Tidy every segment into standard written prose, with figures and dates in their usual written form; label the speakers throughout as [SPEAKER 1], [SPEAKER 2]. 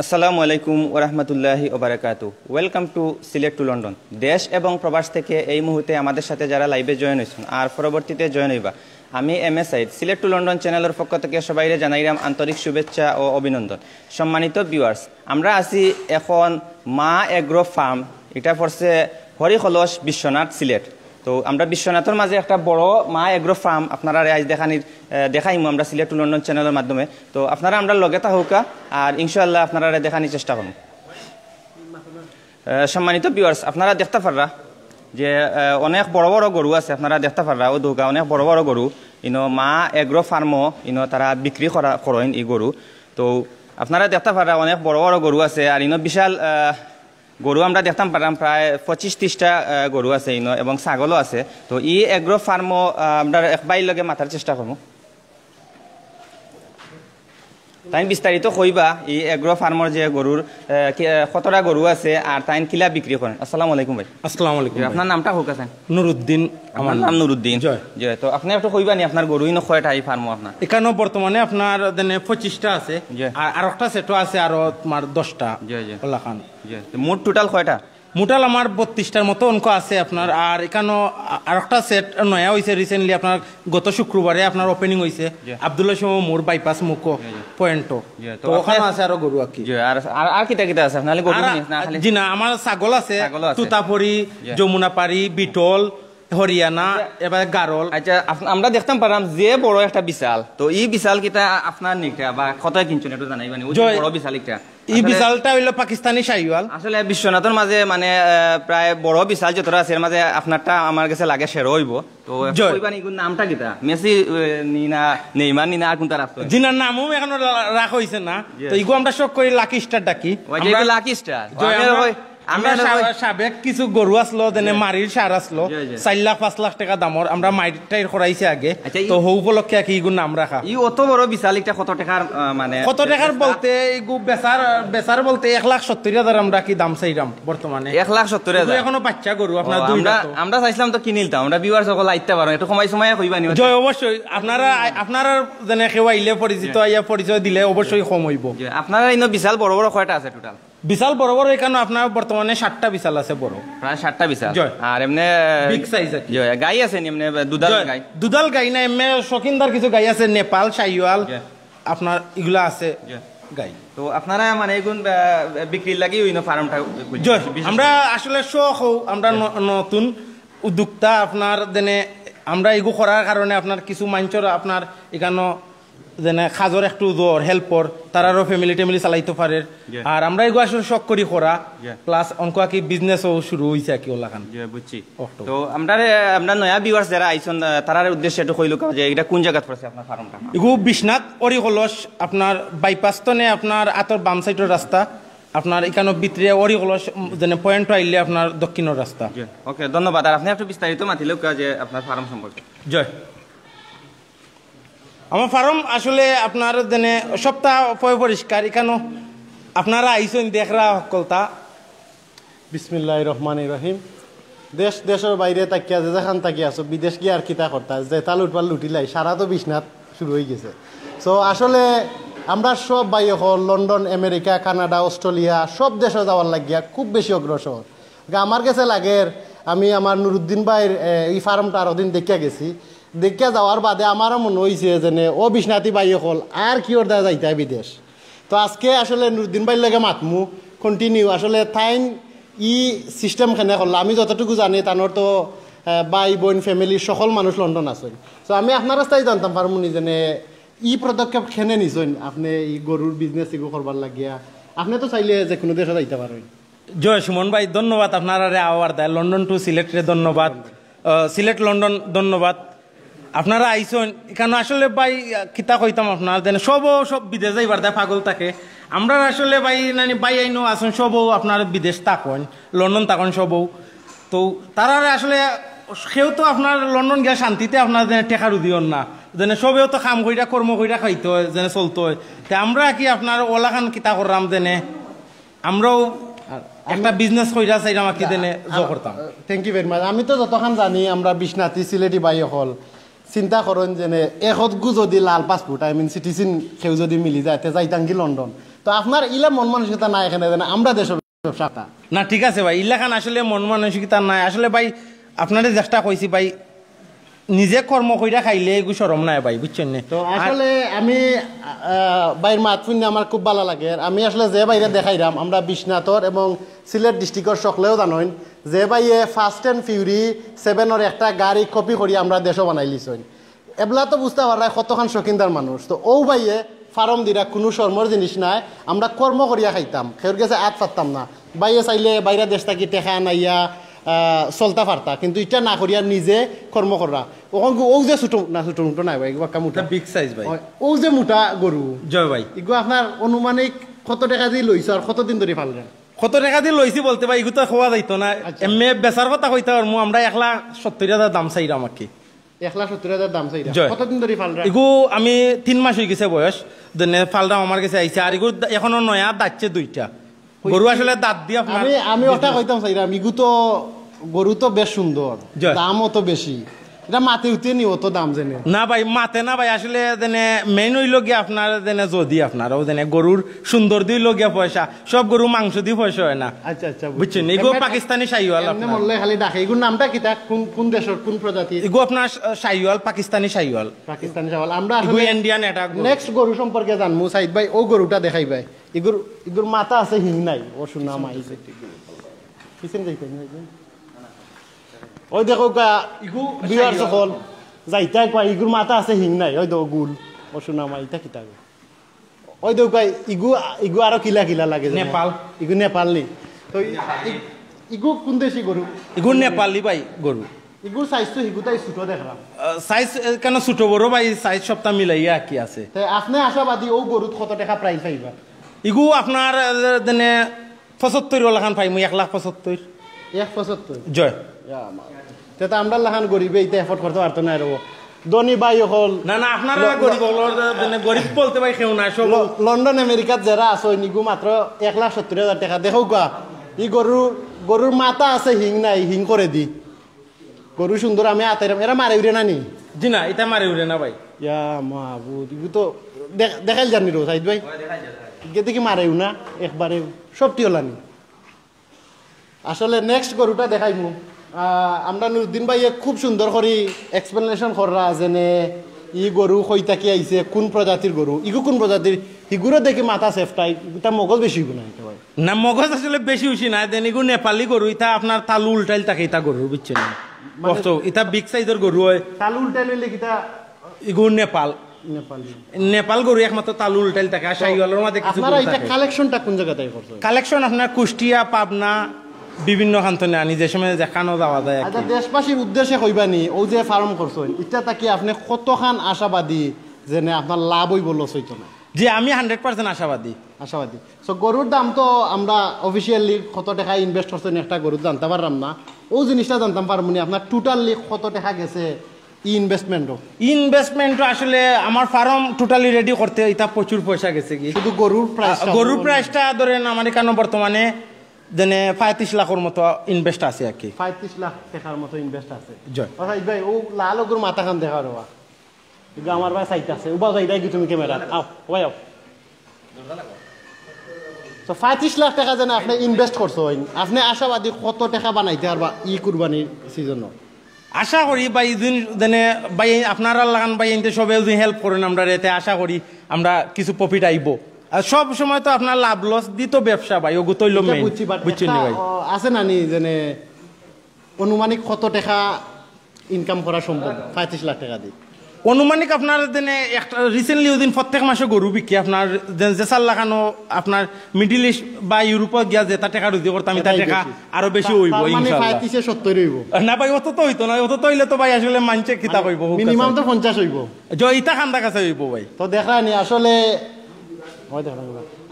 [SPEAKER 1] আসসালামু আলাইকুম ওয়া রাহমাতুল্লাহি ওয়া বারাকাতুহু। Welcome to Sylhet to London. দেশ এবং প্রবাস থেকে এই মুহূর্তে আমাদের সাথে যারা লাইভে জয়েন হয়েছেন আর পরবর্তীতে জয়েন হইবা, আমি M S Saeed Sylhet to London চ্যানেলের পক্ষ থেকে সবাইরে জানাইলাম আন্তরিক শুভেচ্ছা ও অভিনন্দন। সম্মানিত ভিউয়ার্স, আমরা আছি এখন মা এগ্রো ফার্ম, এটা পড়ছে হরিকলস বিশ্বনাথ সিলেট। তো আমরা বিশ্বনাথের মাঝে একটা বড় মা এগ্রো ফার্ম আপনারা আজ দেখাইমু আমরা সিলেট টু লন্ডন চ্যানেলের মাধ্যমে। তো আপনারা আমরা লগে থাকুকা আর ইনশাআল্লাহ আপনারা দেখানোর চেষ্টা করুন। সম্মানিত ভিউয়ার্স, আপনারা দেখতে পাররা যে অনেক বড় বড় গরু আছে, আপনারা দেখতে পাররা ও দৌকা অনেক বড় বড় গরু ইনো মা এগ্রো ফার্মও ইনো তারা বিক্রি করেন এই গরু। তো আপনারা দেখতে পাররা অনেক বড় বড় গরু আছে আর ইনো বিশাল গরু আমরা দেখতাম পারলাম প্রায় 25-30টা গরু আছে ইনো এবং ছাগলও আছে। তো ই এগ্রো ফার্মও আমরা একবাই লগে মাথার চেষ্টা করবো। তাই বিস্তারিত কইবা এই এগ্রো ফার্মর যে গরুর কতটা গরু আছে আর তাই কিলা বিক্রি করেন। আসসালামু আলাইকুম ভাই।
[SPEAKER 2] আসসালামু আলাইকুম।
[SPEAKER 1] আপনার নামটা হোক আছেন?
[SPEAKER 2] নুরুদ্দিন।
[SPEAKER 1] আমার নাম নুরুদ্দিন। জয়। তো আপনি একটু কইবা নি আপনার গরু ইনো কয়টা এই ফার্মও আপনার?
[SPEAKER 2] এখানে বর্তমানে আপনার 25টা আছে আর একটা সেটও আছে আরো তোমার 10টা। ওলাখান
[SPEAKER 1] মোট টোটাল কয়টা?
[SPEAKER 2] মোটাল আমার 32টার মতো অঙ্ক আছে আপনার। আর এখানে আর একটা সেট নয়া হয়েছে রিসেন্টলি, আপনার গত শুক্রবারে আপনার ওপেনিং হয়েছে আব্দুল্লাহ শাহ মোর বাইপাস মুকো পয়েন্টও। তো ওখানে আছে আরো গরু আর কি।
[SPEAKER 1] আর কিটা কিটা আছে আপনার গরু?
[SPEAKER 2] জি না, আমার ছাগল আছে, তুতাপুরি, যমুনাপাড়ি, বিটল, হরিয়ানা, এবার গারল।
[SPEAKER 1] আচ্ছা, আমরা দেখতাম পারলাম যে বড় একটা বিশাল, তো এই বিশাল কিটা আপনার নিকটা বা কত কিনছেন একটু জানাইবানি? বড় বিশাল একটা
[SPEAKER 2] এই বিশালটা হইলো পাকিস্তানি শাহিওয়াল।
[SPEAKER 1] আসলে বিশ্বনাথের মাঝে মানে প্রায় বড় বিশাল যতটা আছে এর মাঝে আপনারটা আমার কাছে লাগে সেরো হইব। তো কইবানি কোন নামটা কিটা? মেসি নিনা, নেইমার নিনা আর কোনটা রাখতো?
[SPEAKER 2] জিনার নামও এখনো রাখা হইছে না। তো ইগো আমরা শখ করি লাকি স্টার ডাকি।
[SPEAKER 1] আমরা লাকি স্টার।
[SPEAKER 2] আমরা সাবেক কিছু গরু আসলো, দেনে মারির সার আসলো 4 লাখ 5 লাখ টাকা দামর, আমরা মাইটাই করাইছে আগে। তো হৌ উপলক্ষে কি ইগুর নাম রাখা।
[SPEAKER 1] ই অত বড় বিশাল একটা কত টাকার মানে
[SPEAKER 2] কত টাকার বলতে ইগু বেচার বলতে 1,70,000 আমরা কি দাম চাইরাম বর্তমানে।
[SPEAKER 1] 1,70,000
[SPEAKER 2] এখনো বাচ্চা গরু আপনার।
[SPEAKER 1] আমরা চাইছিলাম তো কিনিলতাম, আমরা ভিউয়ার সকল আইতে পারো, একটু সময় কইবানি?
[SPEAKER 2] জয়, অবশ্যই আপনারা যেনে কেউ আইলে পরিচিত আইয়া পরিচয় দিলে অবশ্যই কম হইব।
[SPEAKER 1] আপনারা ইনো বিশাল বড় বড় কয়টা আছে টোটাল?
[SPEAKER 2] বিশাল বড় বড় এখানে আপনার বর্তমানে 7টা বিশাল আছে বড়, প্রায়
[SPEAKER 1] 7টা বিশাল। আর এমনি
[SPEAKER 2] বিগ সাইজ আছে।
[SPEAKER 1] গাই আছে নি এমনি
[SPEAKER 2] দুধাল গাই না, এমনি শৌখিনদার কিছু গাই আছে, নেপাল শাহিওয়াল আপনার এগুলা আছে গাই।
[SPEAKER 1] তো আপনারা মানে এগুন বিক্রির লাগি ওই ফার্মটা?
[SPEAKER 2] আমরা আসলে শখ আমরা নতুন উদ্যোক্তা আপনার দেনে আমরা এগু করার কারণে আপনার কিছু মানুষের আপনার এখানে যেন খাজর একটু দর হেল্পর তারারও ফ্যামিলি টেমিলি চালাইতে পারে। আর আমরা এগুলো আসলে শখ করি করা, প্লাস অঙ্ক কি বিজনেসও শুরু হয়েছে আর কি ওলাখান। বুঝছি।
[SPEAKER 1] তো আমরা নয়া ভিউয়ার্স যারা আইছেন তারার উদ্দেশ্যে একটু কইলো যে এটা কোন জায়গাত পড়ছে আপনার ফার্মটা?
[SPEAKER 2] এগু বিশ্বনাথ হরিকলস আপনার বাইপাস তনে আপনার আতর বাম সাইডের রাস্তা, আপনার এখানে ভিতরে হরিকলস যেন পয়েন্ট আইলে আপনার দক্ষিণের রাস্তা।
[SPEAKER 1] ওকে, ধন্যবাদ। আর আপনি একটু বিস্তারিত মাতিল যে আপনার ফার্ম সম্পর্কে।
[SPEAKER 2] জয়। আমার ফার্ম আসলে আপনার যেন সপ্তাহ পরিষ্কার, এখানে আপনারা আইসেন দেখরা সকলতা।
[SPEAKER 3] বিসমিল্লাহির রহমানির রহিম। দেশের বাইরে তাকিয়া যে যেখান তাকিয়ে আছো, বিদেশ গিয়ে আর কিতা করতা যে তালুটপাল লুটিলাই সারা তো বিশ্বনাথ শুরু হয়ে গেছে। সো আসলে আমরা সব ভাই হল লন্ডন, আমেরিকা, কানাডা, অস্ট্রেলিয়া সব দেশে যাওয়ার লাগিয়া খুব বেশি অগ্রসর। আমার কাছে লাগে আমি আমার নুরুদ্দিন ভাইয়ের এই ফার্মটা আরো দিন দেখিয়া গেছি। দেখিয়া যাওয়ার বাদে আমারও মনে হয়েছে যে ও বিশ্বনাথী বাই হল আর কি ওর দ্বারা যাইতে হয় বিদেশ। তো আজকে আসলে নুরুদ্দিন ভাইয়ের লাগে মাতমু কন্টিনিউ আসলে থাইন ই সিস্টেমখানে করলো। আমি যতটুকু জানি তানোর তো ভাই বোন ফ্যামিলির সকল মানুষ লন্ডন আছেন। তো আমি আপনার রাস্তায় জানতাম পারমুনি যে ই পদক্ষেপ খেনে নিছেন আপনি এই গরুর বিজনেস এগুলো করবার লাগিয়া। আপনি তো চাইলে যে কোনো দেশে যাইতে পারেন।
[SPEAKER 2] জয় সুমন ভাই, ধন্যবাদ আপনারা আওয়ার দেয় লন্ডন টু সিলেটে ধন্যবাদ, সিলেট লন্ডন ধন্যবাদ। আপনারা আইসন এখানে আসলে ভাই কিতা কইতাম আপনার দেন সব বিদেশ যাইবার দেয় পাগল থাকে। আমরা আসলে ভাই ভাই আইনো আসুন সবও আপনার বিদেশ তাকন, লন্ডন তাকন সবও। তো তারা আসলে সেও তো আপনার লন্ডন গিয়া শান্তিতে আপনার যেন টেকা দিওন না, যেন সবেও তো কাম কইরা কর্ম কইরা খাইতে হয়, যেন চলতে হয়। তা আমরা কি আপনার ওলাখান কিতা করলাম যেনে আমরাও একটা বিজনেস কইরা চাইলাম আর কি দেনে করতাম।
[SPEAKER 3] Thank you very much. আমি তো যতক্ষণ জানি আমরা বিশ্বনাথী সিলেটি বাই হল চিন্তা করেন যে এখত গু যদি লাল পাসপোর্ট সিটিজেন কেউ যদি মিলি যায় যাইতাম কি লন্ডন। তো আপনার ইলা মন মানসিকতা নাই এখানে আমরা দেশের ব্যবসাটা
[SPEAKER 2] না ঠিক আছে ভাই ইলাখান আসলে মন মানসিকতা নাই আসলে ভাই আপনাদের চেষ্টা কইছি ভাই নিজে কর্ম কইরা খাইলে এগু শরম নাই ভাই বুঝছেন না
[SPEAKER 3] তো আসলে আমি বাইর মাত শুনে আমার খুব ভালো লাগে আমি আসলে যে বাইরে দেখাইলাম আমরা বিশ্বনাথর এবং সিলেট ডিস্ট্রিক্টর সকলেও জানেন যে বাইয়ে ফাস্ট অ্যান্ড ফিউরি 7-এর একটা গাড়ি কপি করি আমরা দেশও বানাই লিছই এবলা তো বুঝতে পারা কতখান শৌখিনদার মানুষ তো ও বাইয়ে ফার্ম দিরা কোনো শর্মর জিনিস নাই আমরা কর্ম করিয়া খাইতাম সেওর কাছে আত পারতাম না বাইরে চাইলে বাইরে দেশ থাকি টেকা নাইয়া চলতা পারতা কিন্তু এটা না করিয়া নিজে কর্ম করা ওখান ও যে ছোট না ছোট মোটো নাই ভাই এগুলো মোটা
[SPEAKER 2] বিগ সাইজ ভাই
[SPEAKER 3] ও যে মোটা গরু
[SPEAKER 2] জয় ভাই
[SPEAKER 3] এগুলো আপনার অনুমানিক কত টাকা দিয়ে লইছ আর কতদিন ধরে ফাললেন
[SPEAKER 2] কত টাকা দিয়ে লইছি বলতে ভাই এগুলো তো খাওয়া যাইতো না এমনি বেচার কথা কইতে পারবো আমরা 1,70,000 দাম চাইলাম আর কি
[SPEAKER 3] 1,70,000 দাম চাইরা কতদিন ধরে ফালরা
[SPEAKER 2] এগু আমি 3 মাস হয়ে গেছে বয়স দেনে ফালরাম আমার কাছে আইছে আর এগু এখনো নয়া দাচ্ছে 2টা গরু আসলে দাঁত দিয়ে আপনার
[SPEAKER 3] আমি ওটা কইতাম চাইরাম এগু তো গরু তো বেশ সুন্দর দামও তো বেশি এটা মাতে উঠে নি অত দাম জেনে
[SPEAKER 2] না ভাই মাতে না ভাই আসলে দেনে মেইন হইল গিয়ে আপনার দেনে যদি আপনার ও দেনে গরুর সুন্দর দিয়ে লগিয়া পয়সা সব গরু মাংস দিয়ে পয়সা হয় না
[SPEAKER 3] আচ্ছা আচ্ছা
[SPEAKER 2] বুঝছেন এগো পাকিস্তানি শাহিওয়াল
[SPEAKER 3] আপনি বললে খালি ডাকে এগুর নামটা কি তা কোন দেশের কোন প্রজাতির
[SPEAKER 2] এগো আপনার শাহিওয়াল পাকিস্তানি শাহিওয়াল
[SPEAKER 3] আমরা আসলে
[SPEAKER 2] ইন্ডিয়ান এটা
[SPEAKER 3] নেক্সট গরু সম্পর্কে জানমু সাইদ ভাই ও গরুটা দেখাই ভাই এগুর মাথা আছে হিং নাই ও শুনা মাইছে কিছেন যাইতেন ওই দেখো বিয়ার সকল যাইতা কয় ইগুর মাথা আছে হিং নাই ওই দেখো গুল ও শোনা মা ইটা কিতা ওই দেখো কয় ইগু আরো কিলা কিলা লাগে
[SPEAKER 2] নেপাল
[SPEAKER 3] ইগু নেপালি তো ইগু কোন দেশি গরু
[SPEAKER 2] ইগু নেপালি ভাই গরু
[SPEAKER 3] ইগুর সাইজ তো হিগুতাই ছোট দেখলাম
[SPEAKER 2] সাইজ কেন ছোট বড় ভাই সাইজ সবটা মিলাইয়া কি আছে
[SPEAKER 3] তাই আপনি আশাবাদী ও গরুত কত টাকা প্রাইস পাইবা
[SPEAKER 2] ইগু আপনার দেনে 75 লাখান পাইমু 1,75,000
[SPEAKER 3] 1,75
[SPEAKER 2] জয়
[SPEAKER 3] তেতা আমরা লাখান গরিবে এটা এফোর্ড করতে পারতো না রো ধনী ভাই হল
[SPEAKER 2] না না আপনারা গরিব মানে গরিব বলতে ভাই কেউ না সব
[SPEAKER 3] লন্ডন আমেরিকাত যারা আছে নিগু মাত্র 1,70,000 টাকা দেখো গা ই গরুর মাথা আছে হিং নাই হিং করে দি গরু সুন্দর আমি আতাইরাম এরা মারে উড়ে না নি
[SPEAKER 2] জি না এটা মারে উড়ে না ভাই
[SPEAKER 3] ইয়া মাহবুব ইগু তো দেখাইল জানি রো সাইদ ভাই দেখি মারেও না একবারে সবটি হলানি আসলে নেক্সট গরুটা দেখাইমু আমরা নুরুদ্দিন ভাইয়ে খুব সুন্দর করে এক্সপ্লেনেশন করা যেনে ই গরু কইতা কি আইছে কোন প্রজাতির গরু ইগু কোন প্রজাতির ইগুরও দেখি মাথা সেফটাই এটা মগজ বেশি হইব না
[SPEAKER 2] না মগজ আসলে বেশি হইছি না দেন ইগু নেপালি গরু এটা আপনার তালু উল্টাইল তাকে এটা গরু বুঝছেন কষ্ট এটা বিগ সাইজের গরু হয়
[SPEAKER 3] তালু উল্টাইল হইলে কিটা
[SPEAKER 2] ইগু নেপাল গরু একমাত্র তালু উল্টাইল থাকে আর শাহিওয়ালের মধ্যে কিছু
[SPEAKER 3] আপনারা এটা কালেকশনটা কোন জায়গাতে করছেন
[SPEAKER 2] কালেকশন আপনার কুষ্টিয়া পাবনা বিভিন্ন খান্তনে আনি যে সময় দেখানো যাওয়া যায়
[SPEAKER 3] আচ্ছা দেশবাসীর উদ্দেশ্যে কইবানি ও যে ফার্ম করছেন এটা তাকি আপনি কতখান আশাবাদী যে আপনার লাভ হইব লস হইতো না
[SPEAKER 2] জি আমি 100% আশাবাদী
[SPEAKER 3] সো গরুর দাম তো আমরা অফিসিয়ালি কত টাকা ইনভেস্ট করছেন একটা গরুর জানতে পারলাম না ও জিনিসটা জানতাম পারবো না আপনার টোটালি কত টাকা গেছে
[SPEAKER 2] ইনভেস্টমেন্ট আসলে আমার ফার্ম টোটালি রেডি করতে এটা প্রচুর পয়সা গেছে কি শুধু গরুর প্রাইসটা ধরেন আমার এখানে বর্তমানে যেনে 35 লাখের মতো ইনভেস্ট আছে আর কি
[SPEAKER 3] 35 লাখ টাকার মতো ইনভেস্ট আছে জয় ভাই ও লাল গরুর মাথা খান দেখা রবা কিন্তু আমার ভাই সাইট আছে ও বাজাই দাই কি তুমি ক্যামেরা আও ভাই আও তো 35 লাখ টাকা যেন আপনি ইনভেস্ট করছেন আপনি আশাবাদী কত টাকা বানাইতে আর ই কুরবানির সিজনও
[SPEAKER 2] আশা করি ভাই দিন দেনে ভাই আপনারা লাগান ভাই এনতে সবে হেল্প করেন আমরা এতে আশা করি আমরা কিছু প্রফিট আইব আর সব সময় তো আপনার লাভ লস দিত ব্যবসা ভাই ওগু তৈল মেইন বুঝছেন ভাই
[SPEAKER 3] আছে না নি যেনে অনুমানিক কত টাকা ইনকাম করা সম্ভব 35 লাখ টাকা দিয়ে
[SPEAKER 2] অনুমানিক আপনার দেনে একটা রিসেন্টলি ওদিন প্রত্যেক মাসে গরু বিক্রি আপনার যে 4 লাখানো আপনার মিডল ইস্ট বা ইউরোপে গিয়া যেটা টাকা রুজি করতাম এটা টাকা আরো বেশি হইব
[SPEAKER 3] ইনশাআল্লাহ 35 70 হইব
[SPEAKER 2] না ভাই অত তো হইতো না অত তো হইলে তো ভাই আসলে মানছে কিতা কইব
[SPEAKER 3] মিনিমাম তো 50 হইব
[SPEAKER 2] জয়িতা খান্দা কাছে হইব ভাই
[SPEAKER 3] তো দেখানি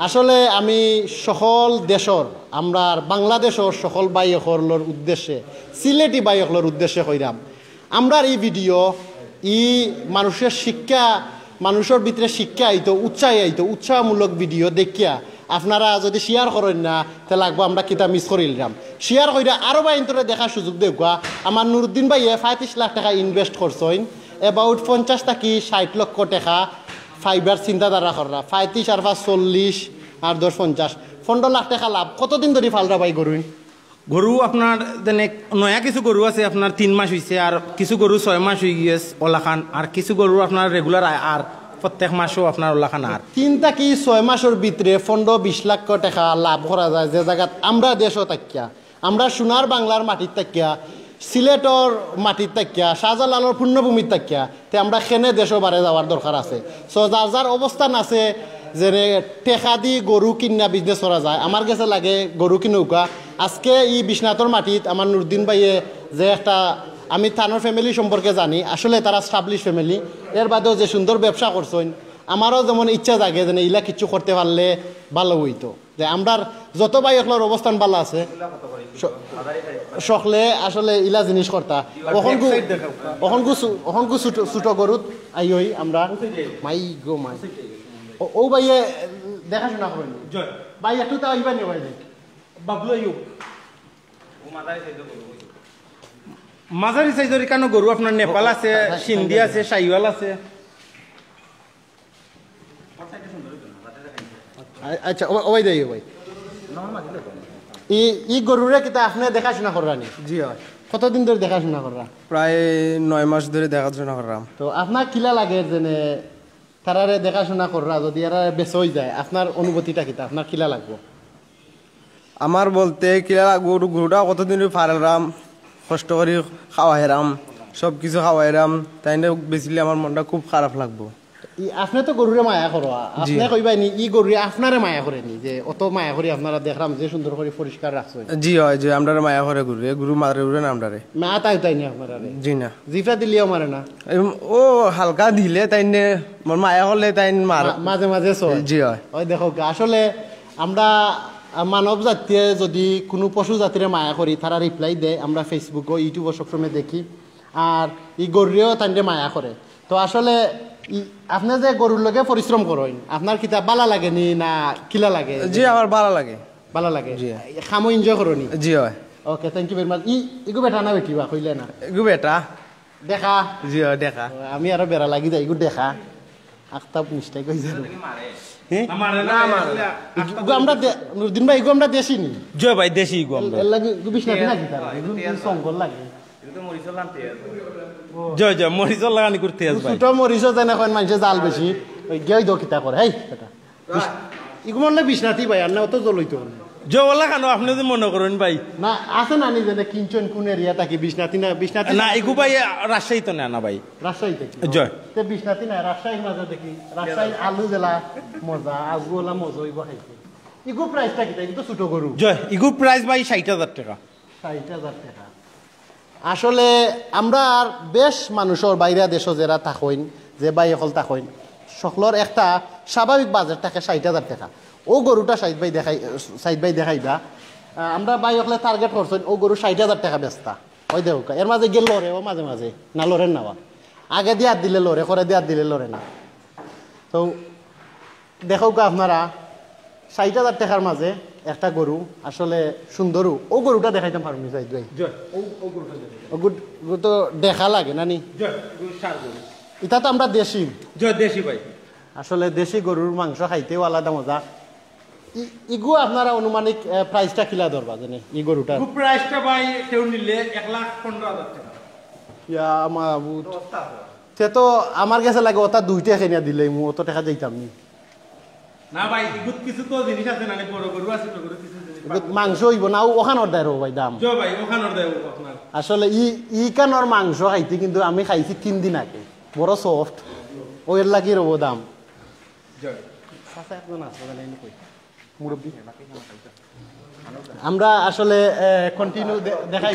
[SPEAKER 3] আসলে আমি সকল দেশর আমরা বাংলাদেশের সকল বাইকলর উদ্দেশ্যে সিলেটি বাইকলর উদ্দেশ্যে কইরাম আমরা এই ভিডিও মানুষের শিক্ষা মানুষের ভিতরে শিক্ষা আইতো উৎসাহমূলক ভিডিও দেখিয়া আপনারা যদি শেয়ার করেন না তাহলে লাগবো আমরা কিতা মিস করিলাম শেয়ার কইরা আরো বাইন্তরে দেখার সুযোগ দেওয়া আমার নুরুদ্দিন ভাইয়ে 35 লাখ টাকা ইনভেস্ট করছেন অ্যাবাউট 50 থেকে 60 লক্ষ টাকা ফাইবার চিন্তাধারা করা 35 আর 40 আর 10-50 15 লাখ টাকা লাভ কতদিন ধরে ফালরা ভাই গরু
[SPEAKER 2] গরু আপনার যেনে নয়া কিছু গরু আছে আপনার 3 মাস হয়েছে আর কিছু গরু 6 মাস হয়ে গিয়েছে ওলাখান আর কিছু গরু আপনার রেগুলার আর প্রত্যেক মাসও আপনার ওলাখান আর
[SPEAKER 3] 3 থেকে 6 মাসের ভিতরে 15-20 লাখ টাকা লাভ করা যায় যে জায়গা আমরা দেশও তাকিয়া আমরা সোনার বাংলার মাটির তাকিয়া সিলেটর মাটির তাকিয়া শাহজালালের পূর্ণভূমির তাকিয়া তে আমরা খেনে দেশও বারে যাওয়ার দরকার আছে সো যার যার অবস্থান আছে যে টেকা দি গরু কিনা বিজনেস করা যায় আমার কাছে লাগে গরু কিনৌকা আজকে এই বিশ্বনাথর মাটিত আমার নুরদিন ভাইয়ে যে একটা আমি থানোর ফ্যামিলি সম্পর্কে জানি আসলে তারা স্টাবলিশ ফ্যামিলি এর বাদেও যে সুন্দর ব্যবসা করছেন আমারও যেমন ইচ্ছা জাগে যে ইলা কিছু করতে পারলে ভালো হইতো যে আমরা যত ভাই একলার অবস্থান ভালো আছে সকলে আসলে ইলা জিনিস করতা অহংকু ছোট গরুত আই আমরা মাই গো মাই ও ভাইয়ে দেখাশোনা করেন ভাই একটু তো আইবা নি ভাই
[SPEAKER 2] বাবলু মাঝারি সাইজের কেন গরু আপনার নেপাল আছে সিন্ধি আছে শাহিওয়াল আছে
[SPEAKER 3] আচ্ছা ওই দেই ভাই ই গরুরে কিতা আপনি দেখাশোনা করানি
[SPEAKER 4] জি হয়
[SPEAKER 3] কতদিন ধরে দেখাশোনা করা
[SPEAKER 4] প্রায় 9 মাস ধরে দেখাশোনা করলাম
[SPEAKER 3] তো আপনার কিলা লাগে যে তারারে দেখাশোনা করা যদি এরা বেশ হয়ে যায় আপনার অনুভূতিটা কিতা আপনার কিলা লাগবো
[SPEAKER 4] আমার বলতে কিলা গরুটা কতদিন ফারালাম কষ্ট করে খাওয়াইরাম সব কিছু খাওয়াইরাম তাই বেশিলে আমার মনটা খুব খারাপ লাগবো
[SPEAKER 3] আপনি তো গরুরে মায়া করো আপনি কইবাই নি ই গরুরে আপনারে মায়া করে নি যে অত মায়া করে আপনারা দেখলাম যে সুন্দর করে পরিষ্কার রাখছেন
[SPEAKER 4] জি হয় যে আমরা মায়া করে গরু মারে উড়ে না আমরা
[SPEAKER 3] মা তাই তাই নি আপনারা
[SPEAKER 4] জি না
[SPEAKER 3] জিফা দিলেও মারে না
[SPEAKER 4] ও হালকা দিলে তাই মায়া করলে তাই
[SPEAKER 3] মাঝে মাঝে
[SPEAKER 4] জি হয়
[SPEAKER 3] ওই দেখো আসলে আমরা মানব জাতিয়ে যদি কোনো পশু জাতিরে মায়া করি তারা রিপ্লাই দেয় আমরা ফেসবুক ও ইউটিউব সবসময় দেখি আর ই গরুরেও তাইলে মায়া করে তো আসলে আপনি যে গরুর লগে পরিশ্রম করেন আপনার কিতা বালা লাগে নি না কিলা লাগে
[SPEAKER 4] জি আমার ভালো লাগে
[SPEAKER 3] ভালো লাগে খামো এনজয় করনি
[SPEAKER 4] জি হয়
[SPEAKER 3] okay thank you very much ইগু বেটা না বেটি বা কইলে না
[SPEAKER 4] এগু বেটা
[SPEAKER 3] দেখা
[SPEAKER 4] জি হয় দেখা
[SPEAKER 3] আমি আরো বেড়া লাগি যাই ইগু দেখা আখতাব মিস্টেক হই যায় আমরা নুরদিন ভাই ইগু আমরা দেশি নি
[SPEAKER 2] জয় ভাই দেশি ইগু আমরা
[SPEAKER 3] এর লাগি ইগু বিশ না কিতা ইগু সঙ্গল লাগে
[SPEAKER 2] জয় জয় মরিচর লাগানি করতে ভাই
[SPEAKER 3] ছোট মরিচও যেন এখন মানুষে জাল বেশি ওই গেই দো কিতা করে হেই এটা ইগু মনে বিশনাথি ভাই আর না অত জলইতো
[SPEAKER 2] জয় ওলা খানো আপনি যদি মনে করেন ভাই
[SPEAKER 3] না আছে না নিজে কিঞ্চন কোন এরিয়া থাকি বিশনাথি না বিশনাথি
[SPEAKER 2] না ইগু ভাই রাজশাহী তো না ভাই
[SPEAKER 3] রাজশাহী থেকে
[SPEAKER 2] জয়
[SPEAKER 3] তে বিশনাথি না রাজশাহীর মাঝে দেখি রাজশাহী আলু জেলা মজা আগুলা মজা হইব খাইতে ইগু প্রাইসটা কিতা ইগু তো ছোট গরু
[SPEAKER 2] জয় ইগু প্রাইস ভাই 60,000 টাকা
[SPEAKER 3] 60,000 টাকা আসলে আমরা আর বেশ মানুষের বাইরে দেশ যারা থাকইন যে বাই অকল থাকইন সকলের একটা স্বাভাবিক বাজেট থাকে 60,000 টাকা ও গরুটা সাইড বাই দেখাইবা আমরা বাই অকলে টার্গেট করছেন ও গরু 60,000 টাকা বেচতা ওই দেখো এর মাঝে গেল লড়ে ও মাঝে মাঝে না লড়েন নেওয়া আগে দিয়ে দিলে লড়ে করে দিয়ে দিলে লড়ে না তো দেখো আপনারা 60,000 টাকার মাঝে একটা গরু আসলে সুন্দরও ও গরুটা দেখাইতাম পারবো সাইড ভাই ও তো দেখা লাগে নানি এটা তো আমরা দেশি
[SPEAKER 2] দেশি ভাই
[SPEAKER 3] আসলে দেশি গরুর মাংস খাইতেও আলাদা মজা ইগু আপনারা অনুমানিক প্রাইসটা কিলা ধরবা জানে ই গরুটা
[SPEAKER 2] প্রাইসটা ভাই কেউ নিলে 1,15,000 টাকা
[SPEAKER 3] ইয়া মাবুত তে তো আমার কাছে লাগে ওটা দুইটা কিনা দিলেই মু অত টাকা যাইতাম নি
[SPEAKER 2] না ভাই ইগুত কিছু তো জিনিস আছে না বড় গরু আছে তো গরু কিছু জিনিস
[SPEAKER 3] মাংস হইব না ওখানোর দেয় ভাই দাম
[SPEAKER 2] জয় ভাই ওখানোর দেয় আপনার
[SPEAKER 3] আসলে ই কানোর মাংস খাইতে কিন্তু আমি খাইছি 3 দিন আগে বড় সফট ওর লাগি রব দাম আমরা আসলে কন্টিনিউ দেখাই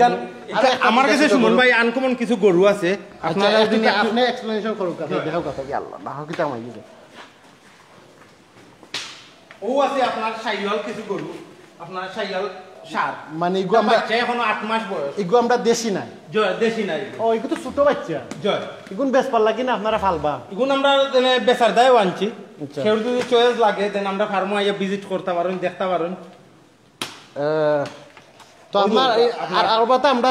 [SPEAKER 2] আমার কাছে সুমন ভাই আনকমন কিছু গরু আছে
[SPEAKER 3] আপনারা যদি আপনি এক্সপ্লেনেশন করুন কথা দেখাও কথা কি আল্লাহ না কি তামাই দিছে
[SPEAKER 2] ও আছে আপনার শাইওয়াল কিছু গরু আপনার শাইওয়াল সার
[SPEAKER 3] মানে ইগু আমরা
[SPEAKER 2] এখনো 8 মাস বয়স
[SPEAKER 3] ইগু আমরা দেশি নাই
[SPEAKER 2] জয় দেশি নাই
[SPEAKER 3] ও ইগু তো ছোট বাচ্চা
[SPEAKER 2] জয়
[SPEAKER 3] ইগুন বেশ পাল্লা কিনা আপনারা ফালবা
[SPEAKER 2] ইগুন আমরা দেনে বেচার দায় আনছি কেউ যদি চয়েস লাগে দেন আমরা ফার্মে আইয়া ভিজিট করতে পারেন দেখতে পারেন
[SPEAKER 3] তো আপনার আর কথা আমরা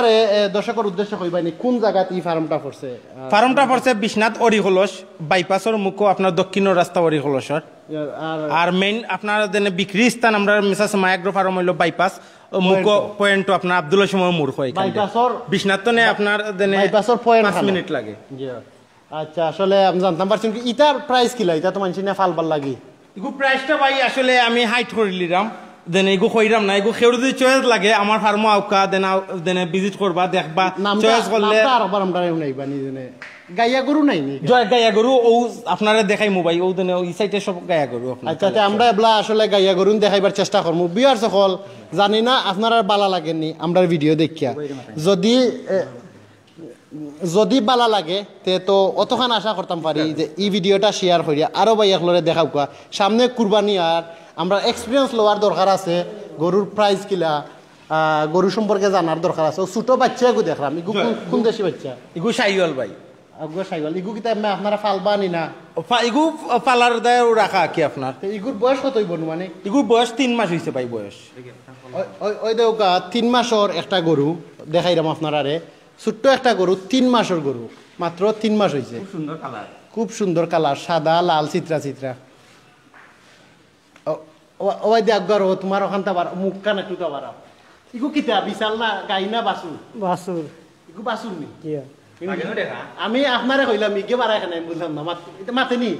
[SPEAKER 3] দর্শকের উদ্দেশ্য কইবানি কোন জায়গাতে এই ফার্মটা পড়ছে
[SPEAKER 2] বিশ্বনাথ অরিহলস বাইপাসের মুখ আপনার দক্ষিণ রাস্তা অরিহলসর আর মেইন আপনার দেনে বিক্রি স্থান আমরা মিসাস মায়াগ্রো ফার্ম হইল বাইপাস মুখ পয়েন্ট আপনার আব্দুল্লাহ সময় মূর্খ
[SPEAKER 3] বাইপাসর
[SPEAKER 2] বিশ্বনাথ তো আপনার দেনে
[SPEAKER 3] বাইপাসর পয়েন্ট
[SPEAKER 2] 5 মিনিট লাগে।
[SPEAKER 3] আচ্ছা আসলে আমি জানতাম পারছেন কি ইটার প্রাইস কিলা এটা তো মানছি না ফালবার লাগি
[SPEAKER 2] ইগু প্রাইসটা ভাই আসলে আমি হাইট করে লিরাম দেন ইগু কইরাম না ইগু কেউ যদি চয়েস লাগে আমার ফার্ম আউকা দেন ভিজিট করবা দেখবা চয়েস করলে
[SPEAKER 3] আরবার আমরা নাইবা নিজে গাইয়া গরু নাই নি
[SPEAKER 2] জয় গাইয়া গরু ও আপনারা দেখাই মোবাইল ও দেন ওই সাইডে সব গাইয়া গরু আপনারা
[SPEAKER 3] আচ্ছা আমরা এবলা আসলে গাইয়া গরু দেখাইবার চেষ্টা করব বিয়ার সকল জানি না আপনারা বালা লাগেননি আমরা ভিডিও দেখিয়া যদি বালা লাগে তে তো অতখান আশা করতাম পারি যে এই ভিডিওটা শেয়ার করিয়া আরো ভাই একলরে দেখাও কা সামনে কুরবানি আর আমরা এক্সপিরিয়েন্স লওয়ার দরকার আছে গরুর প্রাইস কিলা গরু সম্পর্কে জানার দরকার আছে ছোট বাচ্চা এগু দেখলাম ইগু কোন দেশি বাচ্চা
[SPEAKER 2] ইগু সাইওয়াল ভাই
[SPEAKER 3] আগুয়া সাইওয়াল ইগু কিতা আপনারা ফালবা নি না
[SPEAKER 2] ইগু পালার দায় রাখা কি আপনার
[SPEAKER 3] ইগুর বয়স কত হইব মানে
[SPEAKER 2] ইগুর বয়স 3 মাস হইছে ভাই বয়স
[SPEAKER 3] ওই দেউকা 3 মাসের একটা গরু দেখাইলাম আপনারারে ছোট্ট একটা গরু 3 মাসের গরু মাত্র 3 মাস হইছে খুব সুন্দর কালার সাদা লাল চিত্রা চিত্রা ওই দেখ গরু তোমার ওখান থেকে মুখ কান একটু বাড়াও ইগু কিতা বিশাল না গাই না বাসুর ইগু বাসুর নি আমি আপনারে কইলাম ইগে বাড়াই খানাই বুঝলাম না মাতে নি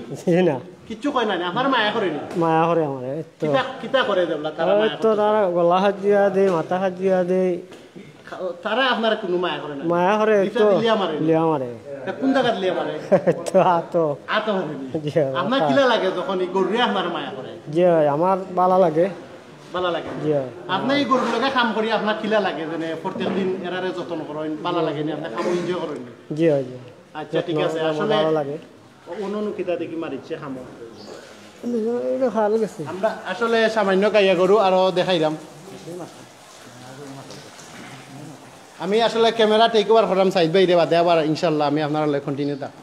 [SPEAKER 5] না
[SPEAKER 3] কিচ্ছু কয় না আপনার মায়া করে নি
[SPEAKER 5] মায়া করে আমার
[SPEAKER 3] কিতা করে দেবলা তারা
[SPEAKER 5] তো তারা গলা হাত দিয়া দে মাথা হাত দিয়া দে
[SPEAKER 3] তারা আপনার কোনো মায়া করে না
[SPEAKER 5] মায়া করে তো লিয়া মারে
[SPEAKER 3] কোন জায়গা লিয়া মারে
[SPEAKER 5] তো আতো
[SPEAKER 3] আপনার কিলা লাগে যখন এই গরুরে আপনার মায়া করে
[SPEAKER 5] জি আমার ভালো লাগে
[SPEAKER 3] ভালো লাগে
[SPEAKER 5] জি
[SPEAKER 3] আপনি এই গরুগুলোকে কাম করি আপনার কিলা লাগে যে প্রত্যেক দিন এরারে যত্ন করেন ভালো লাগে নি আপনি কাম এনজয় করেন
[SPEAKER 5] জি জি
[SPEAKER 3] আচ্ছা ঠিক আছে আসলে
[SPEAKER 5] ভালো লাগে
[SPEAKER 3] অন্য কিতা দেখি মারিছে খামো
[SPEAKER 5] এটা ভালো গেছে
[SPEAKER 3] আমরা আসলে সামান্য গাইয়া গরু আরো দেখাইলাম আমি আসলে ক্যামেরা টেক ওভার করলাম সাইড বাইরে বাদে আবার ইনশাল্লাহ আমি আপনারা কন্টিনিউ থাক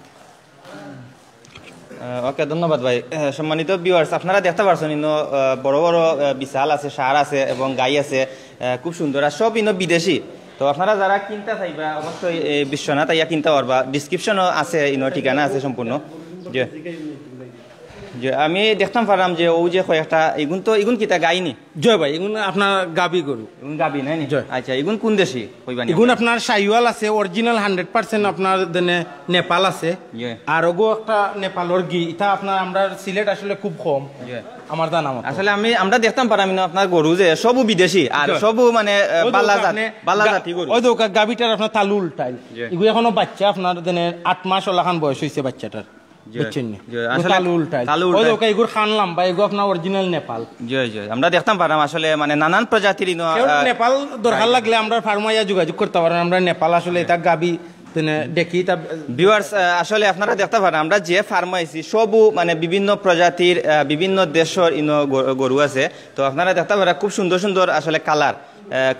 [SPEAKER 1] ওকে ধন্যবাদ ভাই সম্মানিত ভিউয়ার্স আপনারা দেখতে পারছেন ইনো বড় বড় বিশাল আছে সার আছে এবং গাই আছে খুব সুন্দর আর সব ইনো বিদেশি তো আপনারা যারা কিনতে চাইবা অবশ্যই বিশ্বনাথ আইয়া কিনতে পারবা ডিসক্রিপশনও আছে ইনো ঠিকানা আছে সম্পূর্ণ যে আমি দেখতাম পারলাম যে ও যে কয়েকটা ইগুন কিতা গাই নি
[SPEAKER 2] জয় ভাই এগুন আপনার গাবি গরু
[SPEAKER 1] ইগুন গাবি নাই নি আচ্ছা ইগুন কোন দেশি কইবানি
[SPEAKER 2] এগুন আপনার সাইওয়াল আছে অরিজিনাল 100% আপনার দেনে নেপাল আছে আর ওগো একটা নেপালর গি এটা আপনার আমরা সিলেট আসলে খুব কম আমার জানা মত
[SPEAKER 1] আসলে আমরা দেখতাম পারাম না আপনার গরু যে সবও বিদেশি আর সবও মানে বালাজাতি গরু
[SPEAKER 2] ওই দোকা গাবিটার আপনার তালু উল্টাইল এগুলো এখনো বাচ্চা আপনার দেনে 8 মাস ওলাখান বয়স হইছে বাচ্চাটার
[SPEAKER 1] আমরা দেখতাম পারাম আসলে মানে নানান প্রজাতির
[SPEAKER 2] নেপাল দরকার লাগলে আমরা ফার্মাইয়া যোগাযোগ করতে পারেন আমরা নেপাল আসলে এটা গাবি দেখি
[SPEAKER 1] ভিউয়ার্স আসলে আপনারা দেখতে পারেন আমরা যে ফার্মে আইছি সবও মানে বিভিন্ন প্রজাতির বিভিন্ন দেশের গরু আছে তো আপনারা দেখতে পারেন খুব সুন্দর সুন্দর আসলে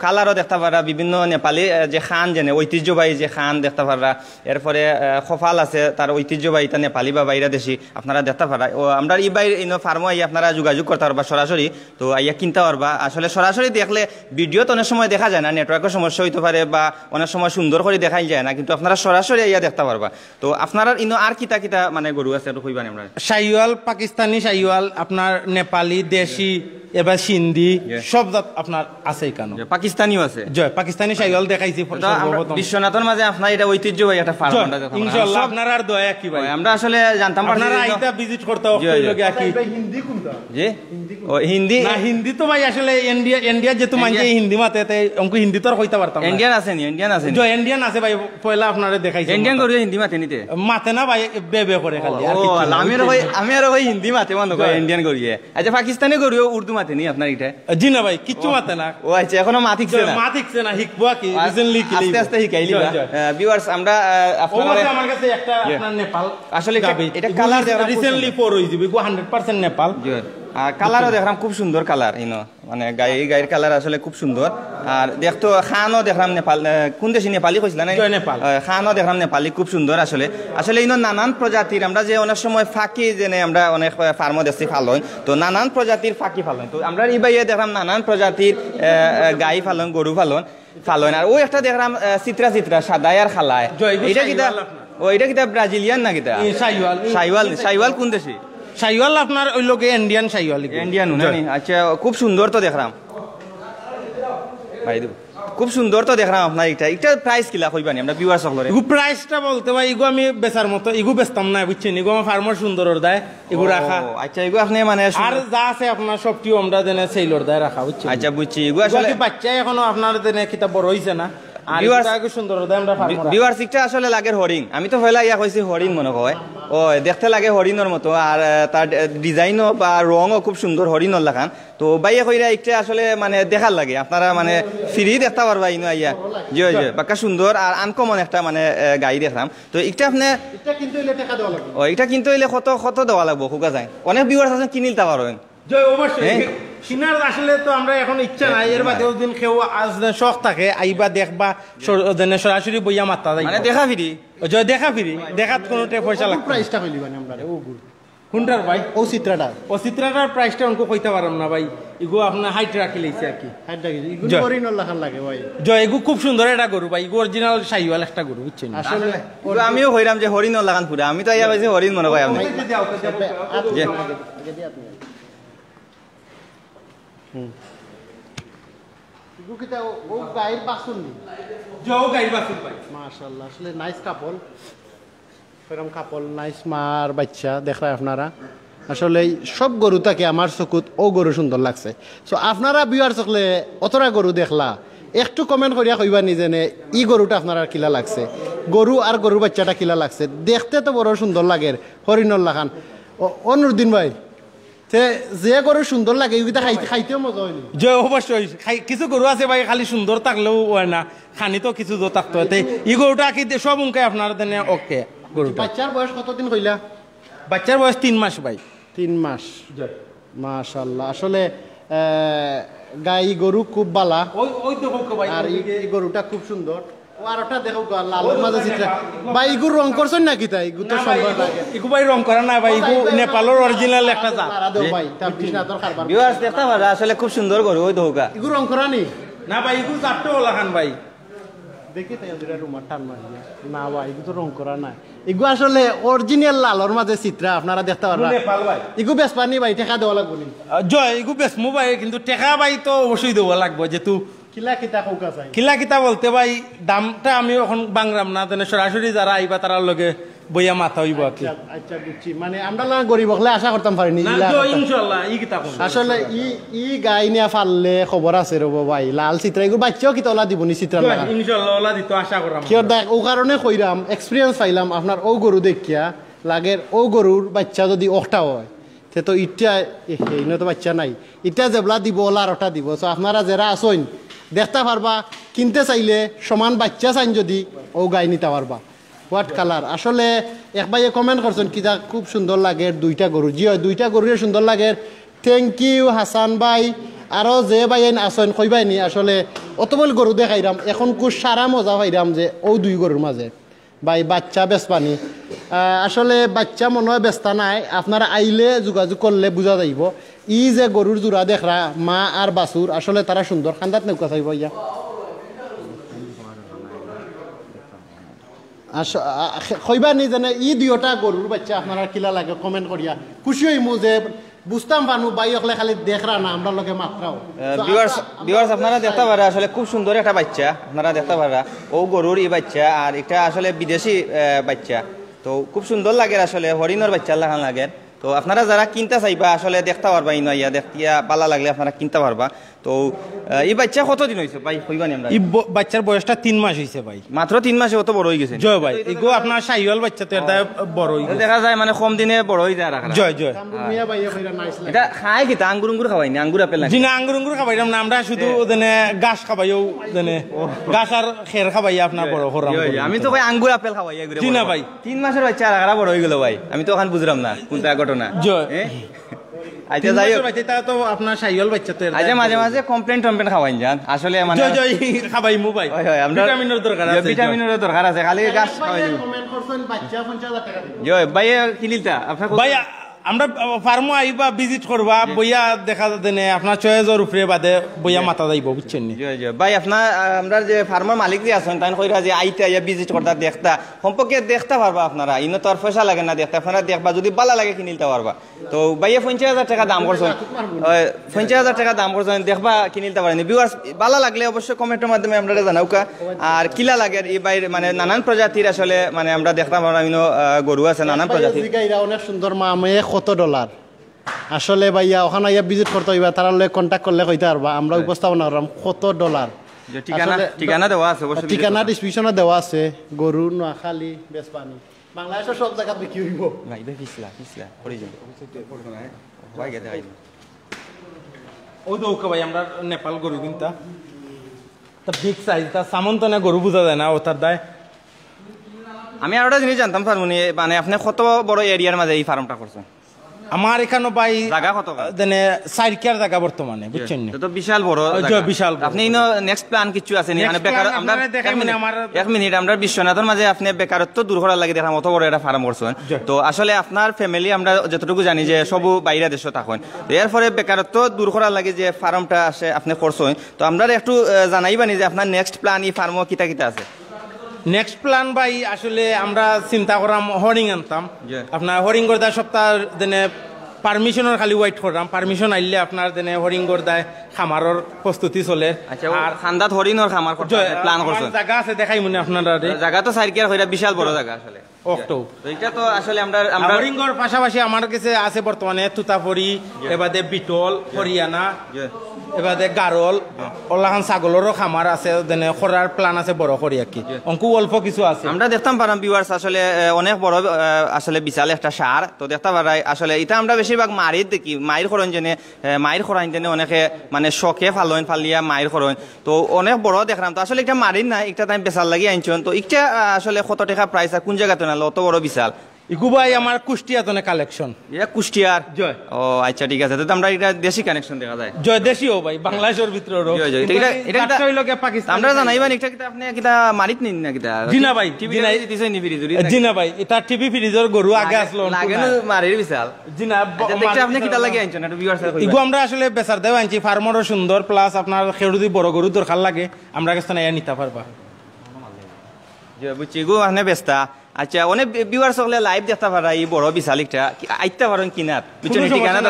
[SPEAKER 1] কালারও দেখতে পারা বিভিন্ন নেপালি যে খান যেনে ঐতিহ্যবাহী যে খান দেখতে পারা এরপরে খফাল আছে তার ঐতিহ্যবাহী তা নেপালি বা বাইরা দেশি আপনারা দেখতে পারা ও আমরা এই বাইরে ফার্মও আইয়া আপনারা যোগাযোগ করতে পারবা সরাসরি তো আইয়া কিনতে পারবা আসলে সরাসরি দেখলে ভিডিও তো অনেক সময় দেখা যায় না নেটওয়ার্কের সমস্যা হইতে পারে বা অনেক সময় সুন্দর করে দেখাই যায় না কিন্তু আপনারা সরাসরি আইয়া দেখতে পারবা তো আপনারা আর কিতা কিতা মানে গরু আছে একটু কইবানি আমরা
[SPEAKER 2] শাহিওয়াল পাকিস্তানি শাহিওয়াল আপনার নেপালি দেশি এবার সিন্ধি সব জাত আপনার আছে কেন
[SPEAKER 1] পাকিস্তানিও আছে
[SPEAKER 2] জয় পাকিস্তানি শাহিওয়াল দেখাইছি
[SPEAKER 1] বিশ্বনাথের মাঝে আপনার এটা ঐতিহ্যবাহী একটা ফার্ম
[SPEAKER 2] ইনশাআল্লাহ আপনার আর দয়া কি ভাই
[SPEAKER 1] আমরা আসলে জানতাম
[SPEAKER 2] আপনারা আইতা ভিজিট করতে হবে
[SPEAKER 3] হিন্দি কোনটা
[SPEAKER 1] জি ও হিন্দি
[SPEAKER 2] না হিন্দি তো ভাই আসলে ইন্ডিয়া যেহেতু মানছে হিন্দি মাতে তাই অঙ্ক হিন্দি তো আর কইতে পারতাম না
[SPEAKER 1] ইন্ডিয়ান আছে নি
[SPEAKER 2] জয় ইন্ডিয়ান আছে ভাই পয়লা আপনারে দেখাইছি
[SPEAKER 1] ইন্ডিয়ান করিয়ে হিন্দি মাতে নিতে
[SPEAKER 2] মাতে না ভাই বে করে খালি আর
[SPEAKER 1] ও আমি আর ভাই হিন্দি মাতে মনে করি ইন্ডিয়ান করিয়ে আচ্ছা পাকিস্তানি করিও উর্দু মাতে নি আপনার এটা
[SPEAKER 2] জি না ভাই কিচ্ছু মাতে না
[SPEAKER 1] ও আচ্ছা এখনো মাতিকছে না
[SPEAKER 2] হিকবা কি রিসেন্টলি কি
[SPEAKER 1] আস্তে আস্তে শিখাইলি ভিউয়ার্স আমরা
[SPEAKER 2] আপনাদের আমার কাছে একটা আপনার নেপাল
[SPEAKER 1] আসলে
[SPEAKER 2] এটা কালার রিসেন্টলি ফর হই যাবে 100% নেপাল
[SPEAKER 1] আর কালারও দেখলাম খুব সুন্দর কালার মানে গায়ের কালার আসলে খুব সুন্দর আর দেখতো খানও দেখলাম নেপাল কোন দেশি নেপালি কইছিল না
[SPEAKER 2] নেপাল
[SPEAKER 1] খানও দেখলাম নেপালি খুব সুন্দর আসলে নানান প্রজাতির আমরা যে অনেক সময় ফাঁকি জেনে আমরা অনেক ফার্মও দেখছি ফালন তো নানান প্রজাতির ফাঁকি ফালন তো আমরা এই বাইরে দেখলাম নানান প্রজাতির গাই ফালন গরু ফালন আর ওই একটা দেখলাম চিত্রা সাদাই আর খালায় এটা কিতা ব্রাজিলিয়ান না কিতা শাইওয়াল কোন দেশি
[SPEAKER 2] শাহিওয়াল আপনার ওই লোকে ইন্ডিয়ান শাহিওয়াল
[SPEAKER 1] ইন্ডিয়ান নি আচ্ছা খুব সুন্দর তো দেখলাম ভাই খুব সুন্দর তো দেখলাম আপনার এটা প্রাইস কিলা কইবানি আমরা ভিউয়ার সকলরে
[SPEAKER 2] ইগু প্রাইসটা বলতে ভাই ইগু আমি বেচার মতো ইগু বেচতাম না বুঝছেন ইগু আমার ফার্মার সুন্দর দেয় ইগু রাখা
[SPEAKER 1] আচ্ছা ইগু আপনি মানে
[SPEAKER 2] আর যা আছে আপনার সবটিও আমরা দেনে সেইলর দেয় রাখা বুঝছেন
[SPEAKER 1] আচ্ছা বুঝছি ইগু আসলে
[SPEAKER 2] বাচ্চা এখনো আপনার দেনে কিতা বড় হইছে না আর ইগু সুন্দর দেয় আমরা ফার্মার
[SPEAKER 1] ভিউয়ার্স এটা আসলে লাগে হরিণ আমি তো পয়লা ইয়া কইছি হরিণ মনে হয় ও দেখতে লাগে হরিণের মতো আর তার ডিজাইনও বা রঙও খুব সুন্দর হরিণর লাগান তো বাইয়ে কইরা একটা আসলে মানে দেখার লাগে আপনারা মানে ফ্রি দেখতে পারবা ইনো আইয়া জয় জয় বাক্কা সুন্দর আর আনকমন একটা মানে গাড়ি দেখলাম তো এটা আপনি
[SPEAKER 3] এটা কিন্তু এলে টাকা দেওয়া লাগবে
[SPEAKER 1] ও এটা কিন্তু এলে কত দেওয়া লাগবো খুকা যায় অনেক ভিউয়ার্স আছেন কিনিলতে পারবেন
[SPEAKER 2] জয় অবশ্যই সিনার আসলে তো আমরা এখন ইচ্ছা নাই এর বাদেও দিন কেউ আজ শখ থাকে আইবা দেখবা সরাসরি বইয়া মাত্রা যায়
[SPEAKER 1] মানে দেখা ফিরি
[SPEAKER 2] জয় দেখা ফিরি দেখাত কোনো পয়সা লাগবে
[SPEAKER 3] প্রাইসটা কইলি মানে আমরা ও গুড়
[SPEAKER 2] কোনটার ভাই
[SPEAKER 3] ও চিত্রাটা
[SPEAKER 2] ও চিত্রাটার প্রাইসটা অঙ্ক কইতে পারলাম না ভাই ইগো আপনার হাইট রাখি লইছে আর কি
[SPEAKER 3] হাইটটা কি ইগুলো হরিণর লাখান লাগে ভাই
[SPEAKER 2] জয় ইগু খুব সুন্দর একটা গরু ভাই ইগু অরিজিনাল শাহিওয়াল একটা গরু বুঝছেন
[SPEAKER 3] আসলে
[SPEAKER 1] আমিও কইরাম যে হরিণর লাগান পুরা আমি তো ইয়া কইছি হরিণ মনে হয় আপনি
[SPEAKER 3] গুকিটা ও গায়ের বাসন নি
[SPEAKER 2] জয় গাই বাসুর ভাই
[SPEAKER 3] মাশাআল্লাহ আসলে নাইস কাপল এরকম কাপল নাইস মার বাচ্চা দেখরা আপনারা আসলে সব গরু থাকে আমার চকুত ও গরু সুন্দর লাগছে সো আপনারা বিয়ার চকলে অতরা গরু দেখলা একটু কমেন্ট করিয়া কইবা নিজে নে ই গরুটা আপনারা কিলা লাগছে গরু আর গরুর বাচ্চাটা কিলা লাগছে দেখতে তো বড় সুন্দর লাগে হরিণর লাগান অনুরুদ্দিন ভাই যে গরু সুন্দর লাগে ওইটা খাইতেও মজা হয়নি
[SPEAKER 2] জয় অবশ্যই কিছু গরু আছে ভাই খালি সুন্দর থাকলেও হয় না খানি তো কিছু থাকতে হয় এই গরুটা কি সব অঙ্কে আপনার দেনে ওকে গরুটা
[SPEAKER 3] বাচ্চার বয়স কতদিন কইলা
[SPEAKER 2] বাচ্চার বয়স 3 মাস ভাই
[SPEAKER 3] 3 মাস মাশাআল্লাহ আসলে গাই গরু খুব বালা
[SPEAKER 2] ওই দেখো ভাই
[SPEAKER 3] আর এই গরুটা খুব সুন্দর ও আর ওটা দেখো লালের মাঝে চিত্রা ভাই ইগুর রং করছেন নাকি তাই ইগু তো সুন্দর লাগে
[SPEAKER 2] ইগু ভাই রং করা না ভাই ইগু নেপালের অরিজিনাল একটা জাত
[SPEAKER 3] ভাই তার বিশ্বনাথর খাবার
[SPEAKER 1] ভিউয়ার্স দেখতে পারা আসলে খুব সুন্দর গরু ওই দৌকা
[SPEAKER 3] ইগু রং করা নি
[SPEAKER 2] না ভাই ইগু জাতটা ওলা খান ভাই
[SPEAKER 3] দেখি তাই ওদের রুমার টান মারিয়া না ভাই ইগু তো রং করা না ইগু আসলে অরিজিনাল লালর মাঝে চিত্রা আপনারা দেখতে পারবেন
[SPEAKER 2] নেপাল ভাই
[SPEAKER 3] ইগু বেসপানি ভাই টাকা দেওয়া লাগবে নি
[SPEAKER 2] জয় ইগু বেসমু ভাই কিন্তু টাকা ভাই তো অবশ্যই দেওয়া লাগবে যেহেতু
[SPEAKER 3] কিলা কিতা কৌকা চাই
[SPEAKER 2] কিলা কিতা বলতে ভাই দামটা আমি এখন বাংলাম না তেনে সরাসরি যারা আইবা তার লগে বইয়া মাথা হইব আর কি
[SPEAKER 3] আচ্ছা বুঝছি মানে আমরা না গরিব হলে আশা করতাম পারিনি
[SPEAKER 2] ইনশাআল্লাহ ই কিতা কোন
[SPEAKER 3] আসলে ই গাই নিয়া ফাললে খবর আছে রব ভাই লাল চিত্রা এগুলো বাচ্চাও কিতা ওলা দিবনি চিত্রা লাগা
[SPEAKER 2] ইনশাআল্লাহ ওলা দিত আশা করাম
[SPEAKER 3] কিয় দেখ ও কারণে কইরাম এক্সপিরিয়েন্স পাইলাম আপনার ও গরু দেখিয়া লাগের ও গরুর বাচ্চা যদি ওটা হয় তে তো ইটা এইনে তো বাচ্চা নাই ইটা যেবলা দিব ওলা আর ওটা দিব সো আপনারা যারা আসইন দেখতে পারবা কিনতে চাইলে সমান বাচ্চা চাইন যদি ও গাই নিতে পারবা হোয়াট কালার আসলে এক ভাইয়ে কমেন্ট করছেন কিতা খুব সুন্দর লাগে দুইটা গরু জি হয় দুইটা গরুরে সুন্দর লাগে থ্যাংক ইউ হাসান ভাই আরও যে ভাই আসেন কইবাই নি আসলে অতবল গরু দেখাইরাম এখন খুব সারা মজা পাইরাম যে ও দুই গরুর মাঝে ভাই বাচ্চা বেচপানি আসলে বাচ্চা মনে হয় বেচতা নাই আপনারা আইলে যোগাযোগ করলে বোঝা যাইব ই যে গরুর জোড়া দেখরা মা আর বাছুর আসলে তারা সুন্দর খান্দাত নৌকা চাইব ইয়া কইবা নি জানে ই দুইটা গরুর বাচ্চা আপনারা কিলা লাগে কমেন্ট করিয়া খুশি হইমু যে বুঝতাম পানু বাই অকলে খালি দেখরা না আমরা লগে মাত্রাও
[SPEAKER 1] ভিউয়ার্স আপনারা দেখতে পারা আসলে খুব সুন্দর একটা বাচ্চা আপনারা দেখতে পারা ও গরুর এই বাচ্চা আর এটা আসলে বিদেশি বাচ্চা তো খুব সুন্দর লাগে আসলে হরিণের বাচ্চা লাগান লাগে তো আপনারা যারা কিনতে চাইবা আসলে দেখতে পারবা ইয়া দেখতিয়া পালা লাগলে আপনারা কিনতে পারবা তো এই বাচ্চা কতদিন হয়েছে ভাই কইবানি আমরা
[SPEAKER 2] এই বাচ্চার বয়সটা 3 মাস হয়েছে ভাই
[SPEAKER 1] মাত্র 3 মাসে অত বড় হয়ে গেছে
[SPEAKER 2] জয় ভাই এগো আপনার শাহিওয়াল বাচ্চা তো এটা বড় হয়ে গেছে
[SPEAKER 1] দেখা যায় মানে কম দিনে বড় হয়ে যায় রাখা
[SPEAKER 2] জয় জয়
[SPEAKER 3] মিয়া ভাই কইরা নাইস লাগে
[SPEAKER 1] এটা খায় কি আঙ্গুর আঙ্গুর খাওয়াই না আঙ্গুর আপেল না
[SPEAKER 2] জি না আঙ্গুর খাবাইরাম না আমরা শুধু দেনে ঘাস খাবাইও দেনে ঘাস আর খের খাবাই আপনার বড় হরাম
[SPEAKER 1] আমি তো ভাই আঙ্গুর আপেল খাওয়াই এগুলো
[SPEAKER 2] জি না ভাই
[SPEAKER 1] 3 মাসের বাচ্চা রাখা বড় হয়ে গেল ভাই আমি তো ওখান বুঝলাম না কোনটা ঘটনা
[SPEAKER 2] জয়
[SPEAKER 1] আচ্ছা যাই হোক
[SPEAKER 2] বাচ্চা তো আপনার শাহিওয়াল বাচ্চা তো
[SPEAKER 1] আচ্ছা মাঝে মাঝে কমপ্লেন খাওয়াই যান আসলে মানে
[SPEAKER 2] জয় জয় খাবাই মু ভাই
[SPEAKER 1] আমরা
[SPEAKER 2] ভিটামিনের দরকার আছে
[SPEAKER 1] ভিটামিনের দরকার আছে খালি গাছ খাওয়াই দিব
[SPEAKER 3] কমেন্ট করছেন বাচ্চা 50000 টাকা দিব
[SPEAKER 1] জয় ভাই কিনিলতা আপনার
[SPEAKER 2] ভাই আমরা ফার্মও আইবা ভিজিট করবা বইয়া দেখা দেনে আপনার চয়েজের উপরে বাদে বইয়া মাথা যাইব বুঝছেন নি
[SPEAKER 1] ভাই আপনার আমরা যে ফার্মার মালিক যে আছেন তাই কইরা যে আইতে আইয়া ভিজিট করতা দেখতা সম্পর্কে দেখতে পারবা আপনারা ইনো তো আর পয়সা লাগে না দেখতে আপনারা দেখবা যদি ভালো লাগে কিনে নিতে পারবা তো ভাইয়া 50,000 টাকা দাম করছেন 50,000 টাকা দাম করছেন দেখবা কিনে নিতে পারেন ভিউয়ার্স ভালো লাগলে অবশ্যই কমেন্টের মাধ্যমে আমরা জানাউকা আর কিলা লাগে এই বাইরে মানে নানান প্রজাতির আসলে মানে আমরা দেখতাম গরু আছে নানান প্রজাতির
[SPEAKER 3] অনেক সুন্দর মা মেয়ে $100 আসলে ভাইয়া ওখানে আইয়া ভিজিট করতে হইবা তারা লগে কন্টাক্ট করলে কইতে পারবা আমরা উপস্থাপনা করলাম $100
[SPEAKER 1] ঠিকানা দেওয়া আছে অবশ্যই
[SPEAKER 3] ঠিকানা ডিসক্রিপশনে দেওয়া আছে গরু নোয়াখালী বেসপানি বাংলাদেশের সব জায়গা বিক্রি হইব
[SPEAKER 1] ভাই পিছলা পড়ে যাবে ভাই গেছে আইব
[SPEAKER 2] ও তো ওকে ভাই আমরা নেপাল গরু কিনতা তা বিগ সাইজ তা সামন্তনে গরু বোঝা যায় না ও তার দায়
[SPEAKER 1] আমি আর একটা জিনিস জানতাম ফার্মুনি মানে আপনি কত বড় এরিয়ার মাঝে এই ফার্মটা করছেন
[SPEAKER 2] আমার এখানে ভাই
[SPEAKER 1] জায়গা কত
[SPEAKER 2] দেনে 4 কিয়ার জায়গা বর্তমানে বুঝছেন নি
[SPEAKER 1] তো বিশাল বড়
[SPEAKER 2] জায়গা বিশাল
[SPEAKER 1] আপনি ইনো নেক্সট প্ল্যান কিছু আছে নি মানে বেকার আমরা এক মিনিট আমরা বিশ্বনাথের মাঝে আপনি বেকারত্ব দূর করার লাগে দেখলাম অত বড় একটা ফার্ম করছেন তো আসলে আপনার ফ্যামিলি আমরা যতটুকু জানি যে সব বাইরে দেশে থাকেন এরপরে বেকারত্ব দূর করার লাগে যে ফার্মটা আসে আপনি করছেন তো আমরা একটু জানাইবানি যে আপনার নেক্সট প্ল্যান এই ফার্ম কিতা কিতা আছে
[SPEAKER 2] নেক্সট প্ল্যান ভাই আসলে আমরা চিন্তা করাম হরিং আনতাম আপনার হরিং গর্দা সপ্তাহ দিনে পারমিশনের খালি ওয়েট করলাম পারমিশন আইলে আপনার দিনে হরিং গর্দায় খামারের প্রস্তুতি চলে
[SPEAKER 1] আর খান্দাত হরিণর খামার প্ল্যান করছেন
[SPEAKER 2] জায়গা আছে দেখাই মনে আপনারা
[SPEAKER 1] জায়গা তো সাইকেল হইরা বিশাল বড় জায়গা আসলে এটা তো আসলে আমরা
[SPEAKER 2] হরিঙ্গর পাশাপাশি আমার কাছে আছে বর্তমানে তুতাফরি এবারে বিটল হরিয়ানা এবারে গারল ওলাখান ছাগলেরও খামার আছে দেনে খরার প্ল্যান আছে বড় করি আর কি অঙ্কু অল্প কিছু আছে
[SPEAKER 1] আমরা দেখতাম পারাম ভিউয়ার্স আসলে অনেক বড় আসলে বিশাল একটা সার তো দেখতে পারাই আসলে এটা আমরা বেশিরভাগ মারির দেখি মায়ের খরণ জেনে মায়ের খরাইন জেনে অনেকে মানে শখে ফালইন ফালিয়া মায়ের খরণ তো অনেক বড় দেখলাম তো আসলে এটা মারির না একটা টাইম বেচার লাগি আনছেন তো এটা আসলে কত টাকা প্রাইস আর কোন জায়গাতে না অত বড় বিশাল
[SPEAKER 2] ইকুবাই আমার কুষ্টিয়াতনে কালেকশন
[SPEAKER 1] কুষ্টিয়ার
[SPEAKER 2] জয়
[SPEAKER 1] ও আচ্ছা ঠিক আছে তো আমরা এটা দেশি কানেকশন দেখা যায়
[SPEAKER 2] জয় দেশিও ভাই বাংলাদেশের ভিতরে
[SPEAKER 1] আমরা জানাইবা এটা কিটা আপনি কিটা মারিত নিন না কিটা
[SPEAKER 2] জিনা ভাই
[SPEAKER 1] টিভি দিছই নি ফ্রিজ
[SPEAKER 2] জিনা ভাই এটা টিভি ফ্রিজের গরু আগে আসলো
[SPEAKER 1] লাগে না মারির বিশাল
[SPEAKER 2] জিনা
[SPEAKER 1] দেখতে আপনি কিটা লাগি আনছেন একটু ভিউয়ার্স
[SPEAKER 2] ইগু আমরা আসলে বেচার দেও আনছি ফার্মারও সুন্দর প্লাস আপনার খেড়ুদি বড় গরু দরকার লাগে আমরা কাছে না নিতে পারবা
[SPEAKER 1] যে বুঝছি গো মানে বেস্তা আচ্ছা অনেক ভিউয়ার্স হলে লাইভ দেখতে পারা এই বড় বিশালিকটা আইতে পারেন কিনার বুঝছেন ঠিকানা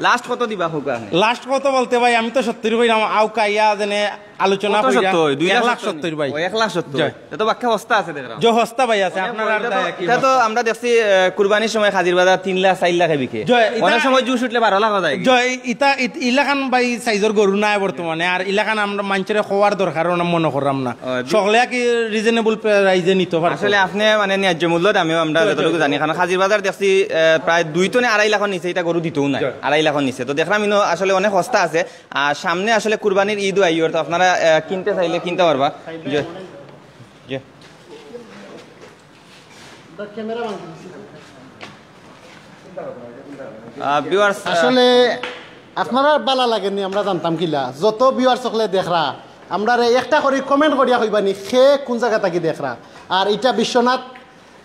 [SPEAKER 1] লাস্ট কত দিবা হোক
[SPEAKER 2] লাস্ট কত বলতে ভাই আমি তো 70 ভাই আউকা ইয়া জানে আলোচনা কইরা 1,70 ভাই
[SPEAKER 1] 1,70 এটা বাক্কা হস্তা আছে দেখরা
[SPEAKER 2] যে হস্তা ভাই আছে আপনার আর দায় কি
[SPEAKER 1] এটা তো আমরা দেখছি কুরবানির সময় হাজির বাজার 3 লাখ 4 লাখে বিকে অনেক সময় জুস উঠলে 12 লাখ যায়
[SPEAKER 2] জয় ইতা ইলাকান ভাই সাইজের গরু নাই বর্তমানে আর ইলাকান আমরা মানচরে খাওয়ার দরকার না মনে করলাম না সকলে কি রিজনেবল প্রাইসে নিতে পারে
[SPEAKER 1] আসলে আপনি মানে ন্যায্য মূল্য দামেও আমরা যতটুকু জানি কারণ হাজির বাজার দেখছি প্রায় 2 টনে 2.5 লাখের নিচে এটা গরু দিতেও নাই 2.5 লাখের নিচে তো দেখলাম ইনো আসলে অনেক সস্তা আছে আর সামনে আসলে কুরবানির ঈদ আইয়র তো আপনারা কিনতে চাইলে কিনতে পারবা জি জি ভিউয়ার্স
[SPEAKER 3] আসলে আপনারা ভালো লাগেনি আমরা জানতাম কিলা যত ভিউয়ার্স সকলে দেখরা আমরা একটা করে কমেন্ট করিয়া কইবানি সে কোন জায়গা থাকি দেখরা আর এটা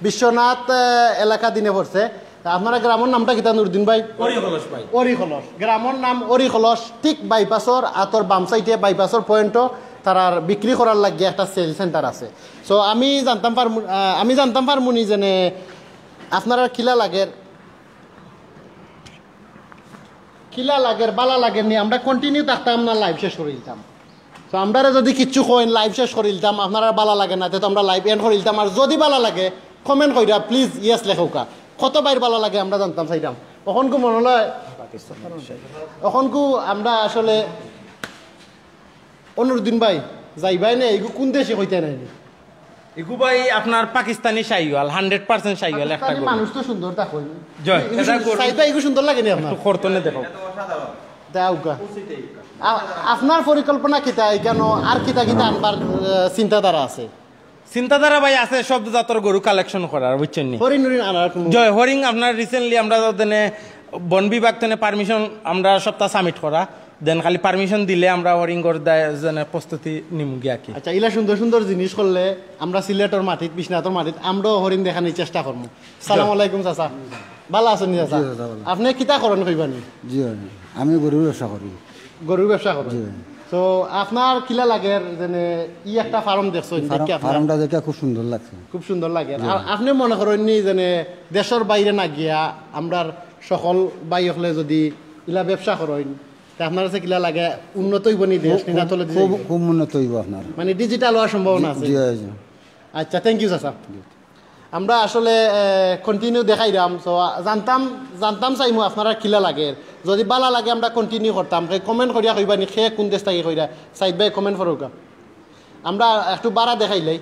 [SPEAKER 3] বিশ্বনাথ এলাকা দিনে পড়ছে আপনারা গ্রামের নামটা কিতা নুরুদ্দিন ভাই অরিখলস গ্রামের নাম অরিখলস ঠিক বাইপাসর আতর বাম সাইডে বাইপাসর পয়েন্টও তারার বিক্রি করার লাগিয়ে একটা সেল সেন্টার আছে সো আমি জানতাম পারমুনি যেনে আপনারা কিলা লাগের বালা লাগের নি আমরা কন্টিনিউ থাকতাম না লাইভ শেষ করে দিতাম তো আমরা যদি কিচ্ছু কইন লাইভ শেষ করে দিতাম আপনারা বালা লাগে না তো আমরা লাইভ এন্ড করে দিতাম আর যদি বালা লাগে কমেন্ট কইরা প্লিজ ইয়েস লেখৌকা কত বাইর বালা লাগে আমরা জানতাম চাইতাম তখনকু মনে হয় তখনকু আমরা আসলে অনুরুদ্দিন ভাই যাইবাই না এইগু কোন দেশে হইতে নাই
[SPEAKER 2] ইগু ভাই আপনার পাকিস্তানি শাইওয়াল 100% শাইওয়াল একটা গরু
[SPEAKER 3] মানুষ তো সুন্দর তা কই
[SPEAKER 2] জয় এটা গরু
[SPEAKER 3] সাইবা ইগু সুন্দর লাগে নি আপনার
[SPEAKER 2] খরতনে দেখো
[SPEAKER 3] দাওগা আপনার পরিকল্পনা কিতা কেন আর কিতা আনবার চিন্তাধারা আছে
[SPEAKER 2] চিন্তাধারা ভাই আছে সব জাতের গরু কালেকশন করার বুঝছেন নি
[SPEAKER 3] হরিণ আনার
[SPEAKER 2] জয় হরিং আপনার রিসেন্টলি আমরা দেনে বন বিভাগ থেকে পারমিশন আমরা সপ্তাহ সাবমিট করা দেন খালি পারমিশন দিলে আমরা হরিঙ্গর দায় প্রস্তুতি নিম গিয়া কি।
[SPEAKER 3] আচ্ছা ইলা সুন্দর সুন্দর জিনিস করলে আমরা সিলেটের মাটিত বিশ্বনাথর মাটিত আমরাও হরিণ দেখানোর চেষ্টা করবো। সালাম আলাইকুম চাচা, ভালো আছেন চাচা? আপনি কিতা করেন কইবানি?
[SPEAKER 6] জি আমি গরুর ব্যবসা করি।
[SPEAKER 3] গরুর ব্যবসা করেন? তো আপনার কিলা লাগে যেনে ই একটা ফার্ম দেখছেন?
[SPEAKER 6] ফার্মটা দেখে খুব সুন্দর লাগছে।
[SPEAKER 3] খুব সুন্দর লাগে। আর আপনি মনে করেন নি যেনে দেশের বাইরে না গিয়া আমরা সকল বাই হলে যদি ইলা ব্যবসা করেন তা আপনার কাছে কিলা লাগে উন্নত হইব নি দেশ?
[SPEAKER 6] খুব উন্নত হইব আপনার,
[SPEAKER 3] মানে ডিজিটাল হওয়ার সম্ভাবনা আছে। আচ্ছা থ্যাংক ইউ চাচা। আমরা আসলে কন্টিনিউ দেখাই দাম। সো জানতাম চাইমু আপনারা কিলা লাগে, যদি বালা লাগে আমরা কন্টিনিউ করতাম। কমেন্ট করিয়া কইবা নি খে কোন দেশ থাকি কইরা সাইড বাই কমেন্ট করুকা। আমরা একটু বাড়া দেখাইলাই।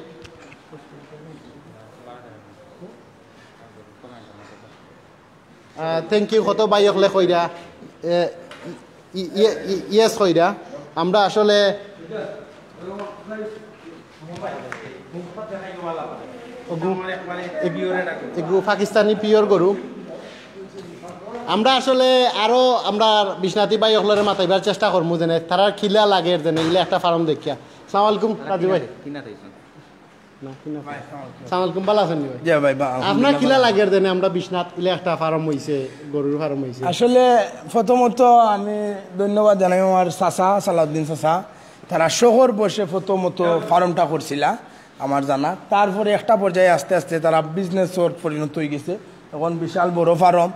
[SPEAKER 3] থ্যাংক ইউ কত বাই হলে কইরা ইয়েস কইরা। আমরা আসলে এগু পাকিস্তানি পিওর গরু। আমরা আসলে আরো আমরা বিশ্বনাথী বাই হলের মাথাইবার চেষ্টা করবো যেনে তারা খিলা লাগে যেনে ইলে একটা ফার্ম দেখিয়া। সালাম আলাইকুম রাজু ভাই। সালাম আলাইকুম, ভালো আছেন ভাই?
[SPEAKER 4] জি ভাই।
[SPEAKER 3] আপনার কিলা লাগে যেনে আমরা বিশ্বনাথ ইলে একটা ফার্ম হইছে, গরুর ফার্ম হইছে?
[SPEAKER 4] আসলে প্রথমত আমি ধন্যবাদ জানাই আমার চাচা সালাউদ্দিন চাচা, তারা শহর বসে প্রথমত ফার্মটা করছিলা আমার জানা। তারপরে একটা পর্যায়ে আস্তে আস্তে তারা বিজনেসর পরিণত হয়ে গেছে, এখন বিশাল বড় ফার্ম।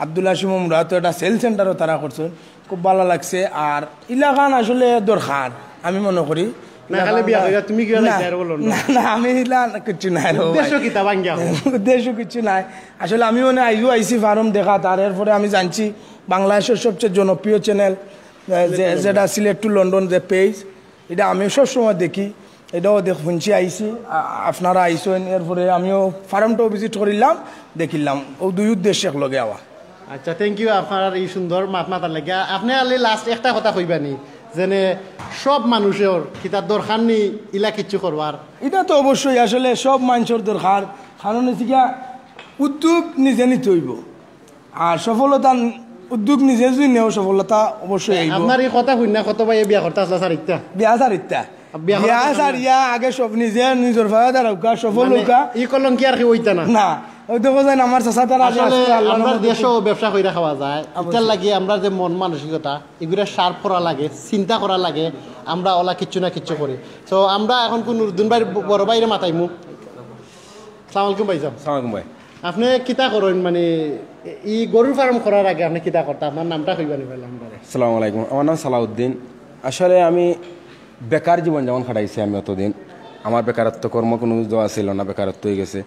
[SPEAKER 4] আবদুল্লাহ শিমুমরা তো একটা সেল সেন্টারও তারা করছেন, খুব ভালো লাগছে। আর ইলাকান আসলে দরকার আমি মনে করি। উদ্দেশ্য কিছু নাই আসলে। আমি মানে আইসি ফার্ম দেখা, তার এরপরে আমি জানছি বাংলাদেশের সবচেয়ে জনপ্রিয় চ্যানেল যেটা সিলেট টু লন্ডন যে পেজ, এটা আমিও সবসময় দেখি, এটাও শুনছি আইসি, আপনারা আইসেন। এরপরে আমিও ফার্মটাও ভিজিট করিলাম, দেখিলাম। ও দুই উদ্দেশ্যে একলগে আওয়া।
[SPEAKER 3] আচ্ছা থ্যাংক ইউ আপনার এই সুন্দর মাতার লাগে। আপনি আলি লাস্ট একটা কথা কইবানি যেনে সব মানুষের কিতার দরকার নি ইলা কিচ্ছু করবার?
[SPEAKER 4] এটা তো অবশ্যই আসলে সব মানুষের দরকার, কারণ হচ্ছে উদ্যোগ নিজে নিতে হইব। আর সফলতা উদ্যোগ নিজে যদি নেও সফলতা অবশ্যই আইব।
[SPEAKER 3] আপনার এই কথা শুন না কত ভাই বিয়া করতে আসলা সারিতা?
[SPEAKER 4] বিয়া সারিতা বিয়া সারিয়া আগে সব নিজে নিজের ফায়দা রাখা সফল হোকা।
[SPEAKER 3] ই কলম কি আর কি হইতা না?
[SPEAKER 4] না ওই দেখো যায় আমার চাচা তারা
[SPEAKER 3] আমরা দেশও ব্যবসা করে খাওয়া যায়। এটার লাগে আমরা যে মন মানসিকতা এগুলো শার্প করা লাগে, চিন্তা করা লাগে। আমরা ওলা কিচ্ছু না কিচ্ছু করি। তো আমরা এখন কোন নুরুদ্দিন ভাই বড় বাইরে মাতাইমু। সালাম আলাইকুম ভাই। সালাম আলাইকুম ভাই। আপনি কিতা করেন মানে ই গরুর ফার্ম করার আগে আপনি কিতা করতেন? আপনার নামটা কইবানি ভাই?
[SPEAKER 7] আসসালামু আলাইকুম, আমার নাম সালাউদ্দিন। আসলে আমি বেকার জীবন যেমন খাটাইছি আমি অতদিন, আমার বেকারত্ব কর্ম কোনো দেওয়া ছিল না, বেকারত্ব হয়ে গেছে।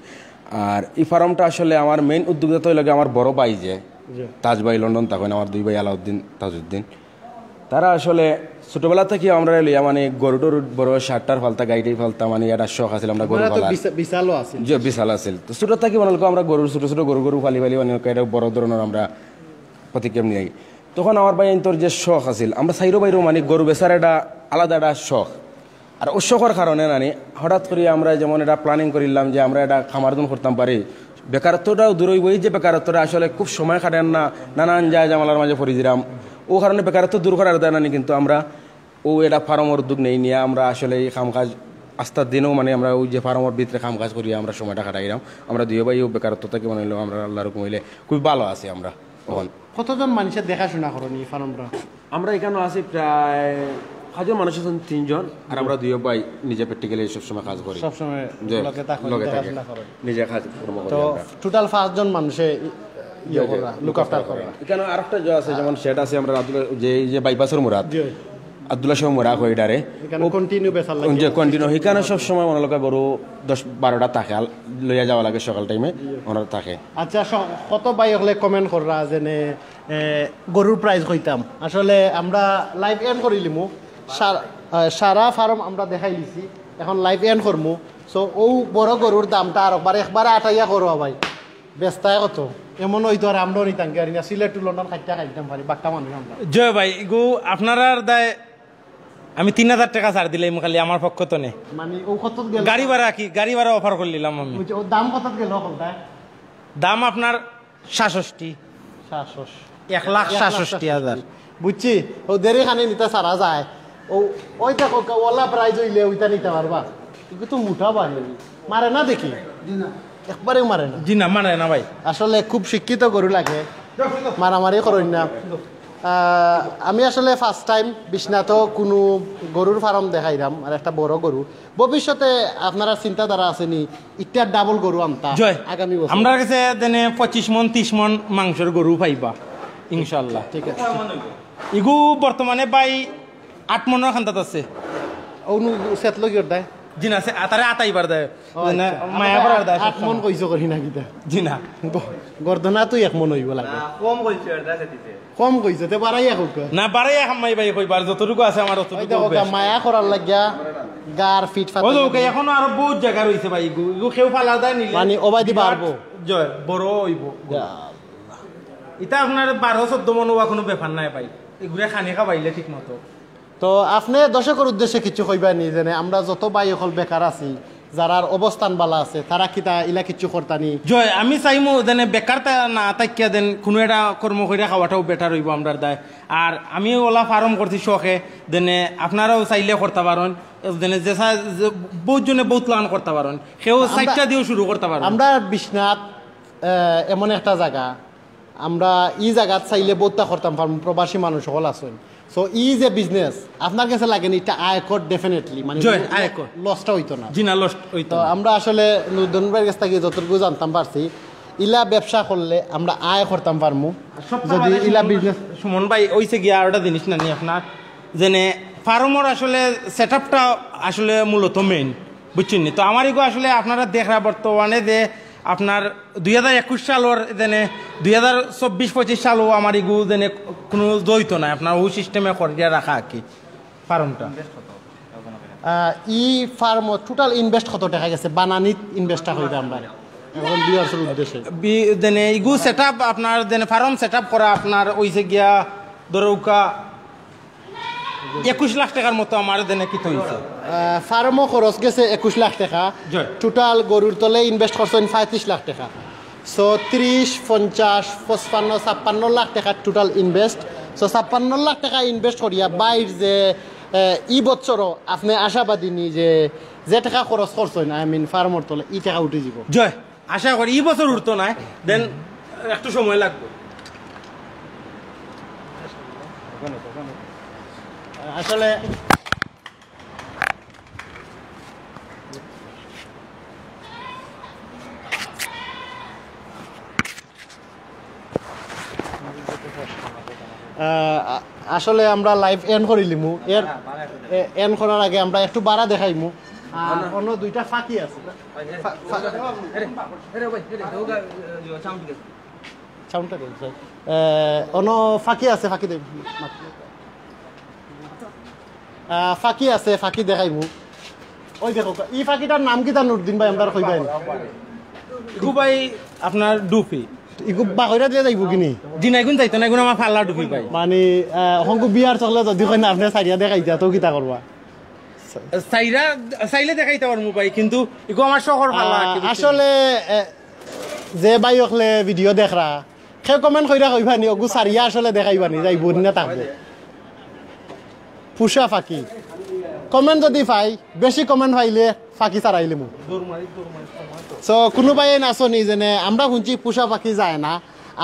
[SPEAKER 7] আর এই ফার্মটা আসলে আমার মেইন উদ্যোক্তা লাগে আমার বড় ভাই যে তাজ ভাই লন্ডন তখন, আমার দুই ভাই আলাউদ্দিন তাজউদ্দিন। তারা আসলে ছোটবেলা থেকে আমরা লিয়া মানে গরু টরু বড় শার্টার ফালতা গাইটাই ফালতা, মানে একটা শখ আছিল আমরা গরু পালার। বিশাল আছিল। তো ছোট থেকে মানে আমরা গরুর ছোট ছোট গরু ফালি মানে এটা বড় ধরনের আমরা প্রতিক্রিয়া নিয়ে। তখন আমার ভাই তোর যে শখ আছিল, আমরা সাইরো বাইরেও মানে গরু বেচার একটা আলাদা একটা শখ। আর ও শখের কারণে নানি হঠাৎ করে আমরা যেমন এটা প্ল্যানিং করিলাম যে আমরা এটা খামারদন করতাম পারি। বেকারত্বটাও দূর হইব, এই যে বেকারত্বটা আসলে খুব সময় কাটেন না, নানান যায় জামালার মাঝে পড়ে দিলাম। ও কারণে বেকারত্ব দূর করার দেয় নানি, কিন্তু আমরা ও এটা ফার্মের উদ্যোগ নেই নিয়ে আমরা আসলে এই কাম কাজ আস্তার দিনেও মানে আমরা ওই যে ফার্মের ভিতরে কাম কাজ করি আমরা সময়টা কাটাইলাম। আমরা দুই ভাই ও বেকারত্ব থেকে মানে আমরা আল্লাহর হুকুম হইলে খুব ভালো আছি আমরা। তখন
[SPEAKER 3] কতজন মানুষের দেখাশোনা করেন এই ফার্মটা?
[SPEAKER 7] আমরা এখানে আছি প্রায় 5 জন মানুষ আছেন, 3 জন। আর আমরা দুই ভাই নিজে প্র্যাকটিক্যালি সবসময় কাজ করি,
[SPEAKER 3] সবসময়
[SPEAKER 7] নিজে কাজ কর্ম করি।
[SPEAKER 3] তো টোটাল 5 জন মানুষে লুক আফটার করে।
[SPEAKER 7] এখানে আরেকটা যে আছে যেমন সেট আছে আমরা যে বাইপাসের মুরাদ আব্দুল্লাহ শাহ মুরাদ হয় এটারে
[SPEAKER 3] কন্টিনিউ বেচার লাগে,
[SPEAKER 7] যে কন্টিনিউ এখানে সবসময় মনে লোকে গরু 10-12টা থাকে লইয়া যাওয়া লাগে সকাল টাইমে ওনার থাকে।
[SPEAKER 3] আচ্ছা কত ভাই হলে কমেন্ট কররা যেনে গরুর প্রাইস কইতাম? আসলে আমরা লাইভ এন্ড করিলিমু, সারা ফার্ম আমরা দেখাই দিছি, এখন লাইভ এন্ড করমু। সো ও বড় গরুর দামটা আর একবারে 8,000 করো ভাই, বেচতায় কত? এমন হইতো আর আমরাও নিতাম কি আর সিলেট টু লন্ডন খাইতে খাইতাম পারি বাক্কা মানুষ আমরা।
[SPEAKER 2] জয় ভাই গো আপনার দায় আমি 3,000 টাকা ছাড় দিলাম খালি আমার পক্ষ তো নেই।
[SPEAKER 3] মানে ও কত গেল?
[SPEAKER 2] গাড়ি ভাড়া কি গাড়ি ভাড়া অফার করলাম আমি।
[SPEAKER 3] ও দাম কত গেল?
[SPEAKER 2] দাম আপনার 66
[SPEAKER 3] 66
[SPEAKER 2] 1,66,000।
[SPEAKER 3] বুঝছি ও দেরি খানে নিতে সারা যায় ও ওই দেখো ওলা প্রাইজ হইলে ওইটা নিতে পারবা কিন্তু তো মুঠা বাড়ি মারে না দেখি একবারেও মারে না
[SPEAKER 2] জি না মানে না ভাই
[SPEAKER 3] আসলে খুব শিক্ষিত গরু লাগে মারামারি করেন না আমি আসলে ফার্স্ট টাইম বিশ্বনাথ কোনো গরুর ফার্ম দেখাইলাম আর একটা বড় গরু ভবিষ্যতে আপনারা চিন্তাধারা আসেনি ইটার ডাবল গরু আনতা
[SPEAKER 2] জয়
[SPEAKER 3] আগামী বছর
[SPEAKER 2] আমরা কাছে দেনে 25 মন 30 মন মাংসের গরু পাইবা ইনশাআল্লাহ
[SPEAKER 3] ঠিক আছে
[SPEAKER 2] ইগু বর্তমানে ভাই 8 মনের খান্তাত আছে
[SPEAKER 3] অনু সেতলো কি দেয়
[SPEAKER 2] জি না তারে আতাইবার দেয় মায়া করার দেয়
[SPEAKER 3] 8 মন কইছো করি না কিটা
[SPEAKER 2] জি না
[SPEAKER 3] গর্দনা তুই 1 মন হইব লাগে
[SPEAKER 1] কম কইছে আর দাসে দিতে
[SPEAKER 3] কম কইছে তে বাড়াই হোক
[SPEAKER 2] না বাড়াই হামাই ভাই কইবার যতটুকু আছে আমার অতটুকু
[SPEAKER 3] মায়া করার লাগিয়া গার ফিট ফাট
[SPEAKER 2] ওকে এখনো আরো বহুত জায়গা রইছে ভাই ইগু কেউ ফালা দেয় নিলে
[SPEAKER 3] মানে ওবাইদি বাড়বো
[SPEAKER 2] জয় বড় হইব এটা আপনার 12-14 মন হওয়া কোনো ব্যাপার নাই ভাই এগুলা খানি খাবাইলে ঠিক মতো
[SPEAKER 3] তো আপনি দর্শকের উদ্দেশ্যে কিছু কইবা নি যে আমরা যত ভাই হল বেকার আছি যারার অবস্থান বালা আছে তারা কিতা ইলা কিছু করতানি
[SPEAKER 2] জয় আমি চাইমু যেন বেকারটা না তাকিয়া দেন কোনো একটা কর্ম করে খাওয়াটাও বেটার হইব আমরার দায় আর আমি ওলা ফার্ম করছি শখে দেনে আপনারাও চাইলে করতে পারেন দেনে যে বহুত জনে বহুত লান করতে পারেন সেও সাইটটা দিয়েও শুরু করতে পারেন
[SPEAKER 3] আমরা বিশ্বনাথ এমন একটা জায়গা আমরা ই জায়গাত চাইলে বহুতটা করতাম পারবো প্রবাসী মানুষ সকল আছেন সো ই যে বিজনেস আপনার কাছে লাগেন এটা আয়কর ডেফিনেটলি মানে
[SPEAKER 2] আয়কর
[SPEAKER 3] লসটা হইতো না
[SPEAKER 2] জি না লস্ট হইতো
[SPEAKER 3] তো আমরা আসলে নূতনবার কাছ থেকে যতটুকু জানতাম পারছি ইলা ব্যবসা করলে আমরা আয় করতাম পারমু যদি ইলা বিজনেস
[SPEAKER 2] সুমন ভাই ওইসে গিয়ে আরেকটা জিনিস না নি আপনার যেনে ফার্মর আসলে সেট আপটা আসলে মূলত মেইন বুঝছেন নি তো আমার এগো আসলে আপনারা দেখা বর্তমানে যে আপনার 2021 সালের যেনে 2024-25 সালও আমার এগু যেনে কোনো জড়িত নাই আপনার ওই সিস্টেমে করিয়া রাখা আর কি ফার্মটা
[SPEAKER 3] ই ফার্ম টোটাল ইনভেস্ট কত টাকা গেছে বানানিত ইনভেস্টটা হইবে আমরা এখন বিয়ার্সের উদ্দেশ্যে
[SPEAKER 2] যেনে ইগু সেট আপ আপনার যেনে ফার্ম সেট আপ করা আপনার ওইসে গিয়া ধরৌকা 21 লাখ টাকার মতো আমার দেনে কি হইছে
[SPEAKER 3] ফার্মও খরচ গেছে 21 লাখ টাকা টোটাল গরুর তলে ইনভেস্ট করছেন 35 লাখ টাকা সো 30, 50, 55, 56 লাখ টাকা টোটাল ইনভেস্ট সো 56 লাখ টাকা ইনভেস্ট করিয়া বাইর যে ই বছরও আপনি আশাবাদী নি যে টাকা খরচ করছেন আই মিন ফার্মর তলে ই টাকা উঠে যাব
[SPEAKER 2] জয় আশা করি এই বছর উঠতো না দেন একটু সময় লাগবে
[SPEAKER 3] আসলে আসলে আমরা লাইভ এন্ড করিলিমু এন্ড করার আগে আমরা একটু বাড়া দেখাইমু আর অন্য দুইটা ফাঁকি আছে সাউন্ডটা দেন স্যার অন্য ফাঁকি আছে ফাঁকি দেব ফাঁকি আছে ফাঁকি দেখাইমু ওই দেখো ই ফাঁকিটার নাম কি তার নুরদিন ভাই আমরা কইবাই
[SPEAKER 2] ভাই আপনার ডুফি
[SPEAKER 3] ইগু বাকইরা দিয়ে যাইব কিনি
[SPEAKER 2] দিনা গুণ যাইতো না গুণ আমার ফাল্লা ডুফি ভাই
[SPEAKER 3] মানে হংকু বিয়ার চকলে যদি কই না আপনি সাইয়া দেখাইতা তো কিতা করবা
[SPEAKER 2] চাইলে দেখাইতে পারবো ভাই কিন্তু ইগো আমার শহর ফাল্লা
[SPEAKER 3] আসলে যে ভাই হলে ভিডিও দেখরা সে কমেন্ট কইরা কইবা নি ওগু সারিয়া আসলে দেখাইবা নি যাইব না থাকবো পুষা ফাঁকি কমেন্ট যদি পাই বেশি কমেন্ট পাইলে ফাঁকি চারাইলে মোক সো কোনোবাই নাচনি যেনে আমরা শুনছি পুষা ফাঁকি যায় না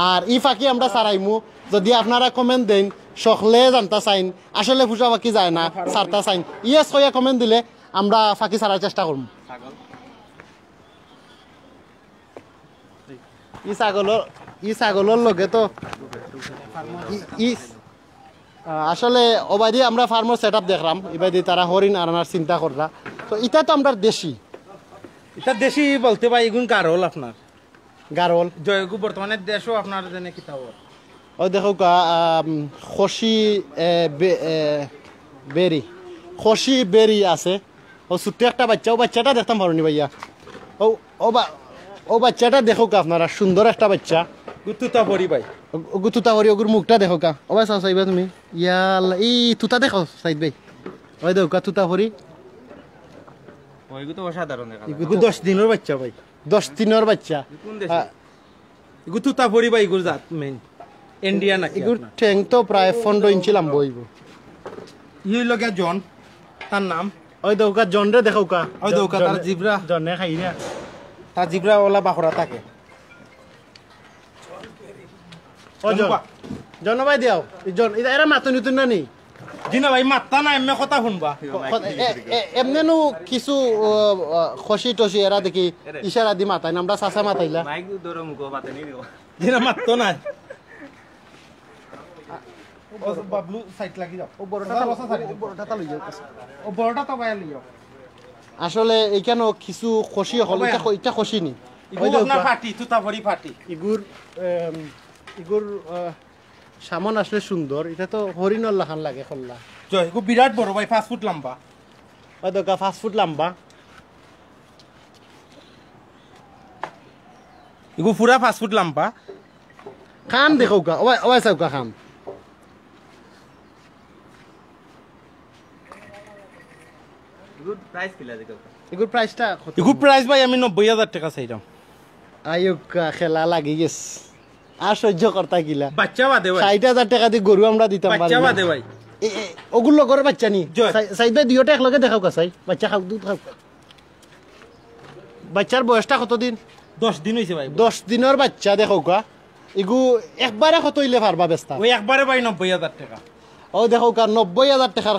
[SPEAKER 3] আর ই ফাঁকি আমরা চারাইমু যদি আপনারা কমেন্ট দেন সকলে জানতা চাইন আসলে পুষা ফাঁকি যায় না চারটা চাইন ইয়েস কইয়া কমেন্ট দিলে আমরা ফাঁকি ছাড়ার চেষ্টা করব ই ছাগলের লগে তো আসলে ওবাইদি আমরা ফার্মার সেট আপ দেখলাম এবাইদি তারা হরিণ আনার চিন্তা করলা তো এটা তো আমরা দেশি
[SPEAKER 2] এটা দেশি বলতে ভাই এগুন গারল আপনার
[SPEAKER 3] গারল
[SPEAKER 2] জয়গু বর্তমানে দেশও আপনার জেনে কিতাব
[SPEAKER 3] ও দেখো খসি বেরি খসি বেরি আছে ও ছোট্ট একটা বাচ্চা ও বাচ্চাটা দেখতাম পারনি ভাইয়া ও বাচ্চাটা দেখো আপনারা সুন্দর একটা বাচ্চা
[SPEAKER 2] গুতুতা পরি ভাই
[SPEAKER 3] গুতুতা পরি ওগুর মুখটা দেখো ও ভাই চাইবা তুমি ইয়াল্লা ই তুতা দেখো সাইদ ভাই ওই দেখো তুতা পরি
[SPEAKER 1] ওইগু তো অসাধারণ দেখা
[SPEAKER 2] ইগু 10 দিনের বাচ্চা ভাই
[SPEAKER 3] 10 দিনের বাচ্চা
[SPEAKER 2] ইগু তুতা পরি ভাই ইগুর জাত মেইন ইন্ডিয়া নাকি
[SPEAKER 3] এগুর ঠ্যাং তো প্রায় 15 ইঞ্চি লম্বা হইব।
[SPEAKER 2] ই হইল গিয়া জন, তার নাম
[SPEAKER 3] ওই দৌকা জনরে দেখাউকা,
[SPEAKER 2] ওই দৌকা তার জিব্রা,
[SPEAKER 3] জনে খাই না,
[SPEAKER 2] তার জিব্রা ওলা বাখরা থাকে।
[SPEAKER 3] ও জন ভাই দিও জন এরা মাতুন নিতুন না নি
[SPEAKER 2] জিনা ভাই মাত্তা না এমনি কথা শুনবা।
[SPEAKER 3] এমনেনো কিছু খসি টসি এরা দেখি ইশারা দি মাতাই, আমরা চাচা মাতাইলা
[SPEAKER 1] মাইক ধরো মুখ মাতে নি দিও
[SPEAKER 2] জিনা মাত্তো না। ও বাবলু সাইড লাগি যাও, ও বড়টা
[SPEAKER 3] বড়টা লই যাও।
[SPEAKER 2] ও বড়টা তো বাইরে লিও।
[SPEAKER 3] আসলে এইখানে কিছু খসি হল, এটা খসি নি,
[SPEAKER 2] ইগু না ফাটি তুতা ভরি ফাটি।
[SPEAKER 3] ইগুর সামান আসলে সুন্দর, এটা তো হরিণর লাখান লাগে খল্লা।
[SPEAKER 2] জয় ইগু বিরাট বড় ভাই, 5 ফুট লম্বা।
[SPEAKER 3] ওই দোকা 5 ফুট লম্বা,
[SPEAKER 2] ইগু পুরা 5 ফুট লম্বা।
[SPEAKER 3] খান দেখৌকা, ওই চাউকা খান।
[SPEAKER 1] গুড প্রাইস কিলা দেখো
[SPEAKER 3] এগুর প্রাইসটা
[SPEAKER 2] ইগু প্রাইস ভাই আমি 90,000 টাকা চাইলাম।
[SPEAKER 3] আয়ুকা খেলা লাগি গেছ, আর সহ্য করতা গিলা।
[SPEAKER 2] বাচ্চা বাদে ভাই
[SPEAKER 3] 60,000 টাকা দিয়ে গরু আমরা দিতাম পারি
[SPEAKER 2] বাচ্চা
[SPEAKER 3] না।
[SPEAKER 2] বাদে ভাই
[SPEAKER 3] ওগুলো করে বাচ্চা নি
[SPEAKER 2] জয়।
[SPEAKER 3] সাইদ ভাই দুইটা একলগে দেখাও কাছাই, বাচ্চা খাও, দুধ খাও। বাচ্চার বয়সটা কতদিন?
[SPEAKER 2] 10 দিন হইছে ভাই।
[SPEAKER 3] 10 দিনের বাচ্চা দেখৌকা। এগু একবারে কত হইলে পারবা বেস্তা?
[SPEAKER 2] ওই একবারে ভাই 90,000 টাকা।
[SPEAKER 3] ও দেখৌকা 90,000 টাকার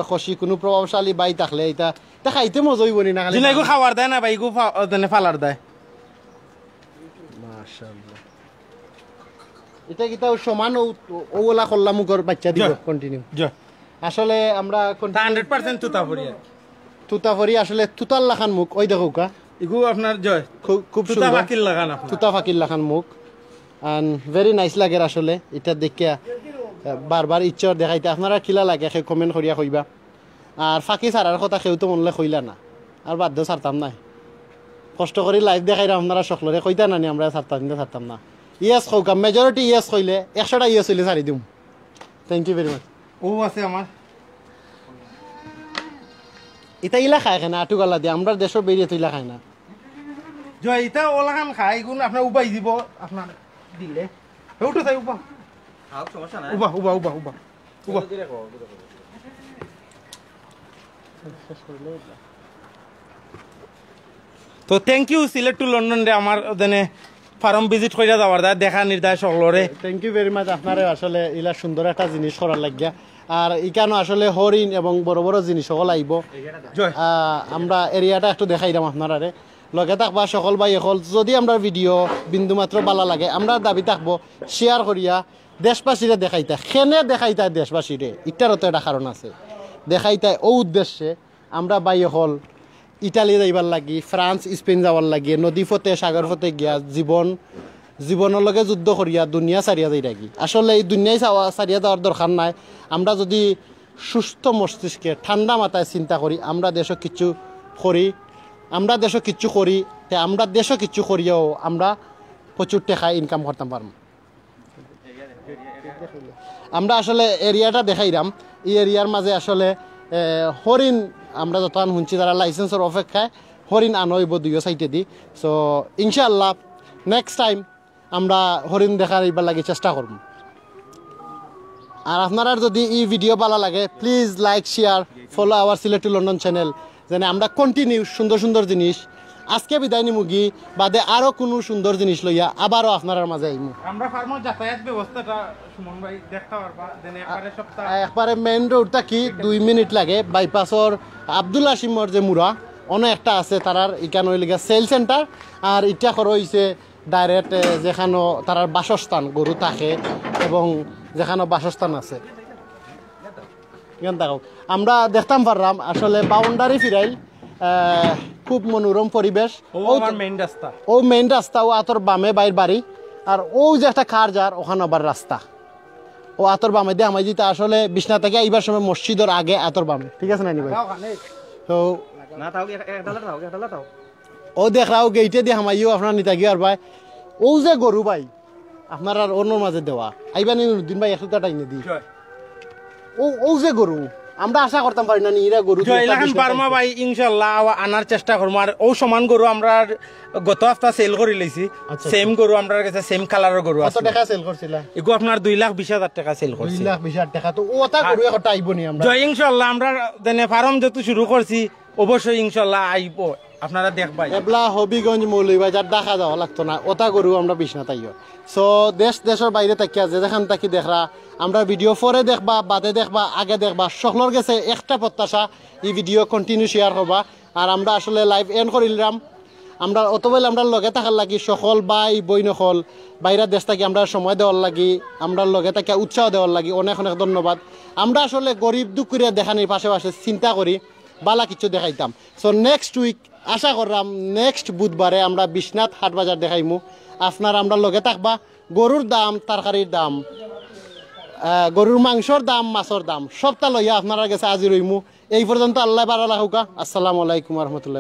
[SPEAKER 3] খসি কোনো প্রভাবশালী বাই থাকলে এটা খাইতে মজা হইব নি না খালি?
[SPEAKER 2] জিনা ইগু খাওয়ার দেয় না ভাই, ইগু দেনে ফালার দেয়।
[SPEAKER 3] মাশাআল্লাহ, এটা কি তাও সমান ওলা করলাম মুগর বাচ্চা দিব কন্টিনিউ।
[SPEAKER 2] জয়
[SPEAKER 3] আসলে আমরা
[SPEAKER 2] 100% তুতা ভরি।
[SPEAKER 3] তুতাফরি আসলে তুতার লাখান মুখ, ওই দেখৌকা
[SPEAKER 2] ইগু আপনার জয়
[SPEAKER 3] খুব
[SPEAKER 2] তুতা
[SPEAKER 3] সুন্দর
[SPEAKER 2] ফাকিল লাগান আপনার।
[SPEAKER 3] তুতা ফাকির লাখান মুখ, and very nice লাগে আসলে এটা দেখিয়া। বারবার ইচ্ছর দেখাইতে আপনারা কিলা লাগে সেই কমেন্ট করিয়া কইবা। আর ফাঁকি ছাড়ার কথা কেউ তো মনলে কইলা না, আর বাধ্য ছাড়তাম নাই, কষ্ট করে লাইভ দেখাই আপনারা সকলরে কইতা নানি আমরা ছাড়তাম না। ইয়েস কৌকা, মেজরিটি ইয়েস কইলে 100টা ইয়েস হইলে ছাড়ি দিম। Thank you very much.
[SPEAKER 2] ও আছে আমার
[SPEAKER 3] এটা ইলা খায় না আটু গালা দিয়ে, আমরা দেশের বেরিয়ে তো ইলা খায় না।
[SPEAKER 2] জয় এটা ওলাখান খাই গুণ আপনার উবাই দিব আপনার দিলে ওটা তাই উবা
[SPEAKER 1] খাও সমস্যা নাই
[SPEAKER 2] উবা উবা উবা উবা উবা। তো thank you Sylhet to London রে আমার দেনে ফার্ম ভিজিট কইরা যাওয়ার দা দেখা নির্দায় সকলরে।
[SPEAKER 3] থ্যাংক ইউ ভেরি মাচ আপনারে আসলে ইলা সুন্দর একটা জিনিস করার লাগিয়া। আর ইকানো আসলে হরিণ এবং বড় বড় জিনিস সকল আইব। আমরা এরিয়াটা একটু দেখাইলাম আপনারে, লগে থাকবা সকল ভাই সকল। যদি আমরা ভিডিও বিন্দুমাত্র ভালো লাগে আমরা দাবি থাকবো শেয়ার করিয়া দেশবাসীরে দেখাইতা। খেনে দেখাইতা দেশবাসীরে, ইটারও তো একটা কারণ আছে, দেখাইতা ও উদ্দেশ্যে আমরা বাই হল ইটালি যাইবার লাগি, ফ্রান্স স্পেন যাওয়ার লাগে, নদী ফতে সাগর ফতে গিয়া জীবনের লগে যুদ্ধ করিয়া দুনিয়া সারিয়া যাই রাখি। আসলে এই দুনিয়ায় সারিয়া যাওয়ার দরকার নাই। আমরা যদি সুস্থ মস্তিষ্কে ঠান্ডা মাথায় চিন্তা করি আমরা দেশও কিচ্ছু করি, আমরা দেশও কিচ্ছু করি, আমরা দেশও কিচ্ছু করিয়াও আমরা প্রচুর টাকা ইনকাম করতে পারবো। আমরা আসলে এরিয়াটা দেখাইলাম, এই এরিয়ার মাঝে আসলে হরিণ আমরা যতক্ষণ শুনছি তারা লাইসেন্সের অপেক্ষায় হরিণ আনইব দুইও সাইডে দি। সো ইনশাআল্লাহ নেক্সট টাইম আমরা হরিণ দেখার এইবার লাগে চেষ্টা করব। আর আপনারা যদি এই ভিডিও ভালো লাগে please like share follow our Sylhet to London channel, যেন আমরা কন্টিনিউ সুন্দর সুন্দর জিনিস আজকে বিদায় নিমুগি বাদে আরো কোনো সুন্দর জিনিস লইয়া আবারও আপনার মাঝে আইমু।
[SPEAKER 2] আমরা ফার্মের যাতায়াত ব্যবস্থাটা সুমন ভাই দেখতে পারবা, দেন একবারে সপ্তাহ
[SPEAKER 3] একবারে মেইন রোডটা কি 2 মিনিট লাগে। বাইপাসর আব্দুল হাশিমর যে মুড়া অনেক একটা আছে তারার ইকান হইলে সেল সেন্টার, আর ইটা করে হইছে ডাইরেক্ট যেখানো তারার বাসস্থান গরু থাকে এবং যেখানো বাসস্থান আছে। আমরা দেখতাম পারলাম আসলে বাউন্ডারি ফিরাইল খুব মনোরম পরিবেশ। ও মেইন রাস্তা, ও আতর বামে বাইর বাড়ি, আর ও যে একটা খার যার ওখানে আবার রাস্তা, ও আতর বামে দিয়ে আমায় দিতে আসলে বিছনা থেকে এইবার সময় মসজিদের আগে আতর বামে, ঠিক আছে নানি ভাই? তো ও দেখ রাও গেইটে দিয়ে হামাইও আপনার নিতা গিয়ে আর ভাই ও যে গরু ভাই আপনার আর অন্য মাঝে দেওয়া আইবা নি দিন ভাই 100 টাকা টাইনে দি। ও যে গরু আমরা আশা করতাম পারি না এরা গরু
[SPEAKER 2] জয়লাখান পারমা ভাই ইনশাল্লাহ আনার চেষ্টা করবো আর ও সমান গরু আমরা গত হপ্তাহ সেল করে লইছি সেম গরু আমরা কাছে সেম কালারের গরু
[SPEAKER 3] কত টাকা সেল করছিলা
[SPEAKER 2] এগো আপনার 2,20,000 টাকা সেল করছি
[SPEAKER 3] 2,20,000 টাকা তো ওটা গরু একটা আইব নি আমরা
[SPEAKER 2] জয় ইনশাল্লাহ আমরা দেনে ফার্ম যত শুরু করছি অবশ্যই ইনশাল্লাহ আইব আপনারা দেখবাই
[SPEAKER 3] এবলা হবিগঞ্জ মৌলভীবাজার দেখা যাওয়া লাগতো না ওটা গরু আমরা বিছনাত আইও সো দেশের বাইরে তাকিয়া যে যেখান তাকি দেখরা আমরা ভিডিও পরে দেখবা বাদে দেখবা আগে দেখবা সকলের কাছে একটা প্রত্যাশা এই ভিডিও কন্টিনিউ শেয়ার করবা আর আমরা আসলে লাইভ এন্ড করিলাম আমরা অতবেল আমরা লগে থাকার লাগি সকল ভাই বই নকল বাইরের দেশ থেকে আমরা সময় দেওয়ার লাগি আমরা লগে তাকে উৎসাহ দেওয়ার লাগি অনেক অনেক ধন্যবাদ আমরা আসলে গরিব দুঃখীরা দেখানির পাশে পাশে চিন্তা করি বালা কিছু দেখাইতাম সো নেক্সট উইক আশা করলাম নেক্সট বুধবারে আমরা বিশ্বনাথ হাট বাজার দেখাইমু আপনার আমরা লগে থাকবা গরুর দাম তরকারির দাম গরুর মাংসর দাম মাছের দাম সবটা লইয়া আপনারা কাছে আজি রইমু এই পর্যন্ত আল্লাহ বারা লাহুকা আসসালামু আলাইকুম রহমতুল্লাহ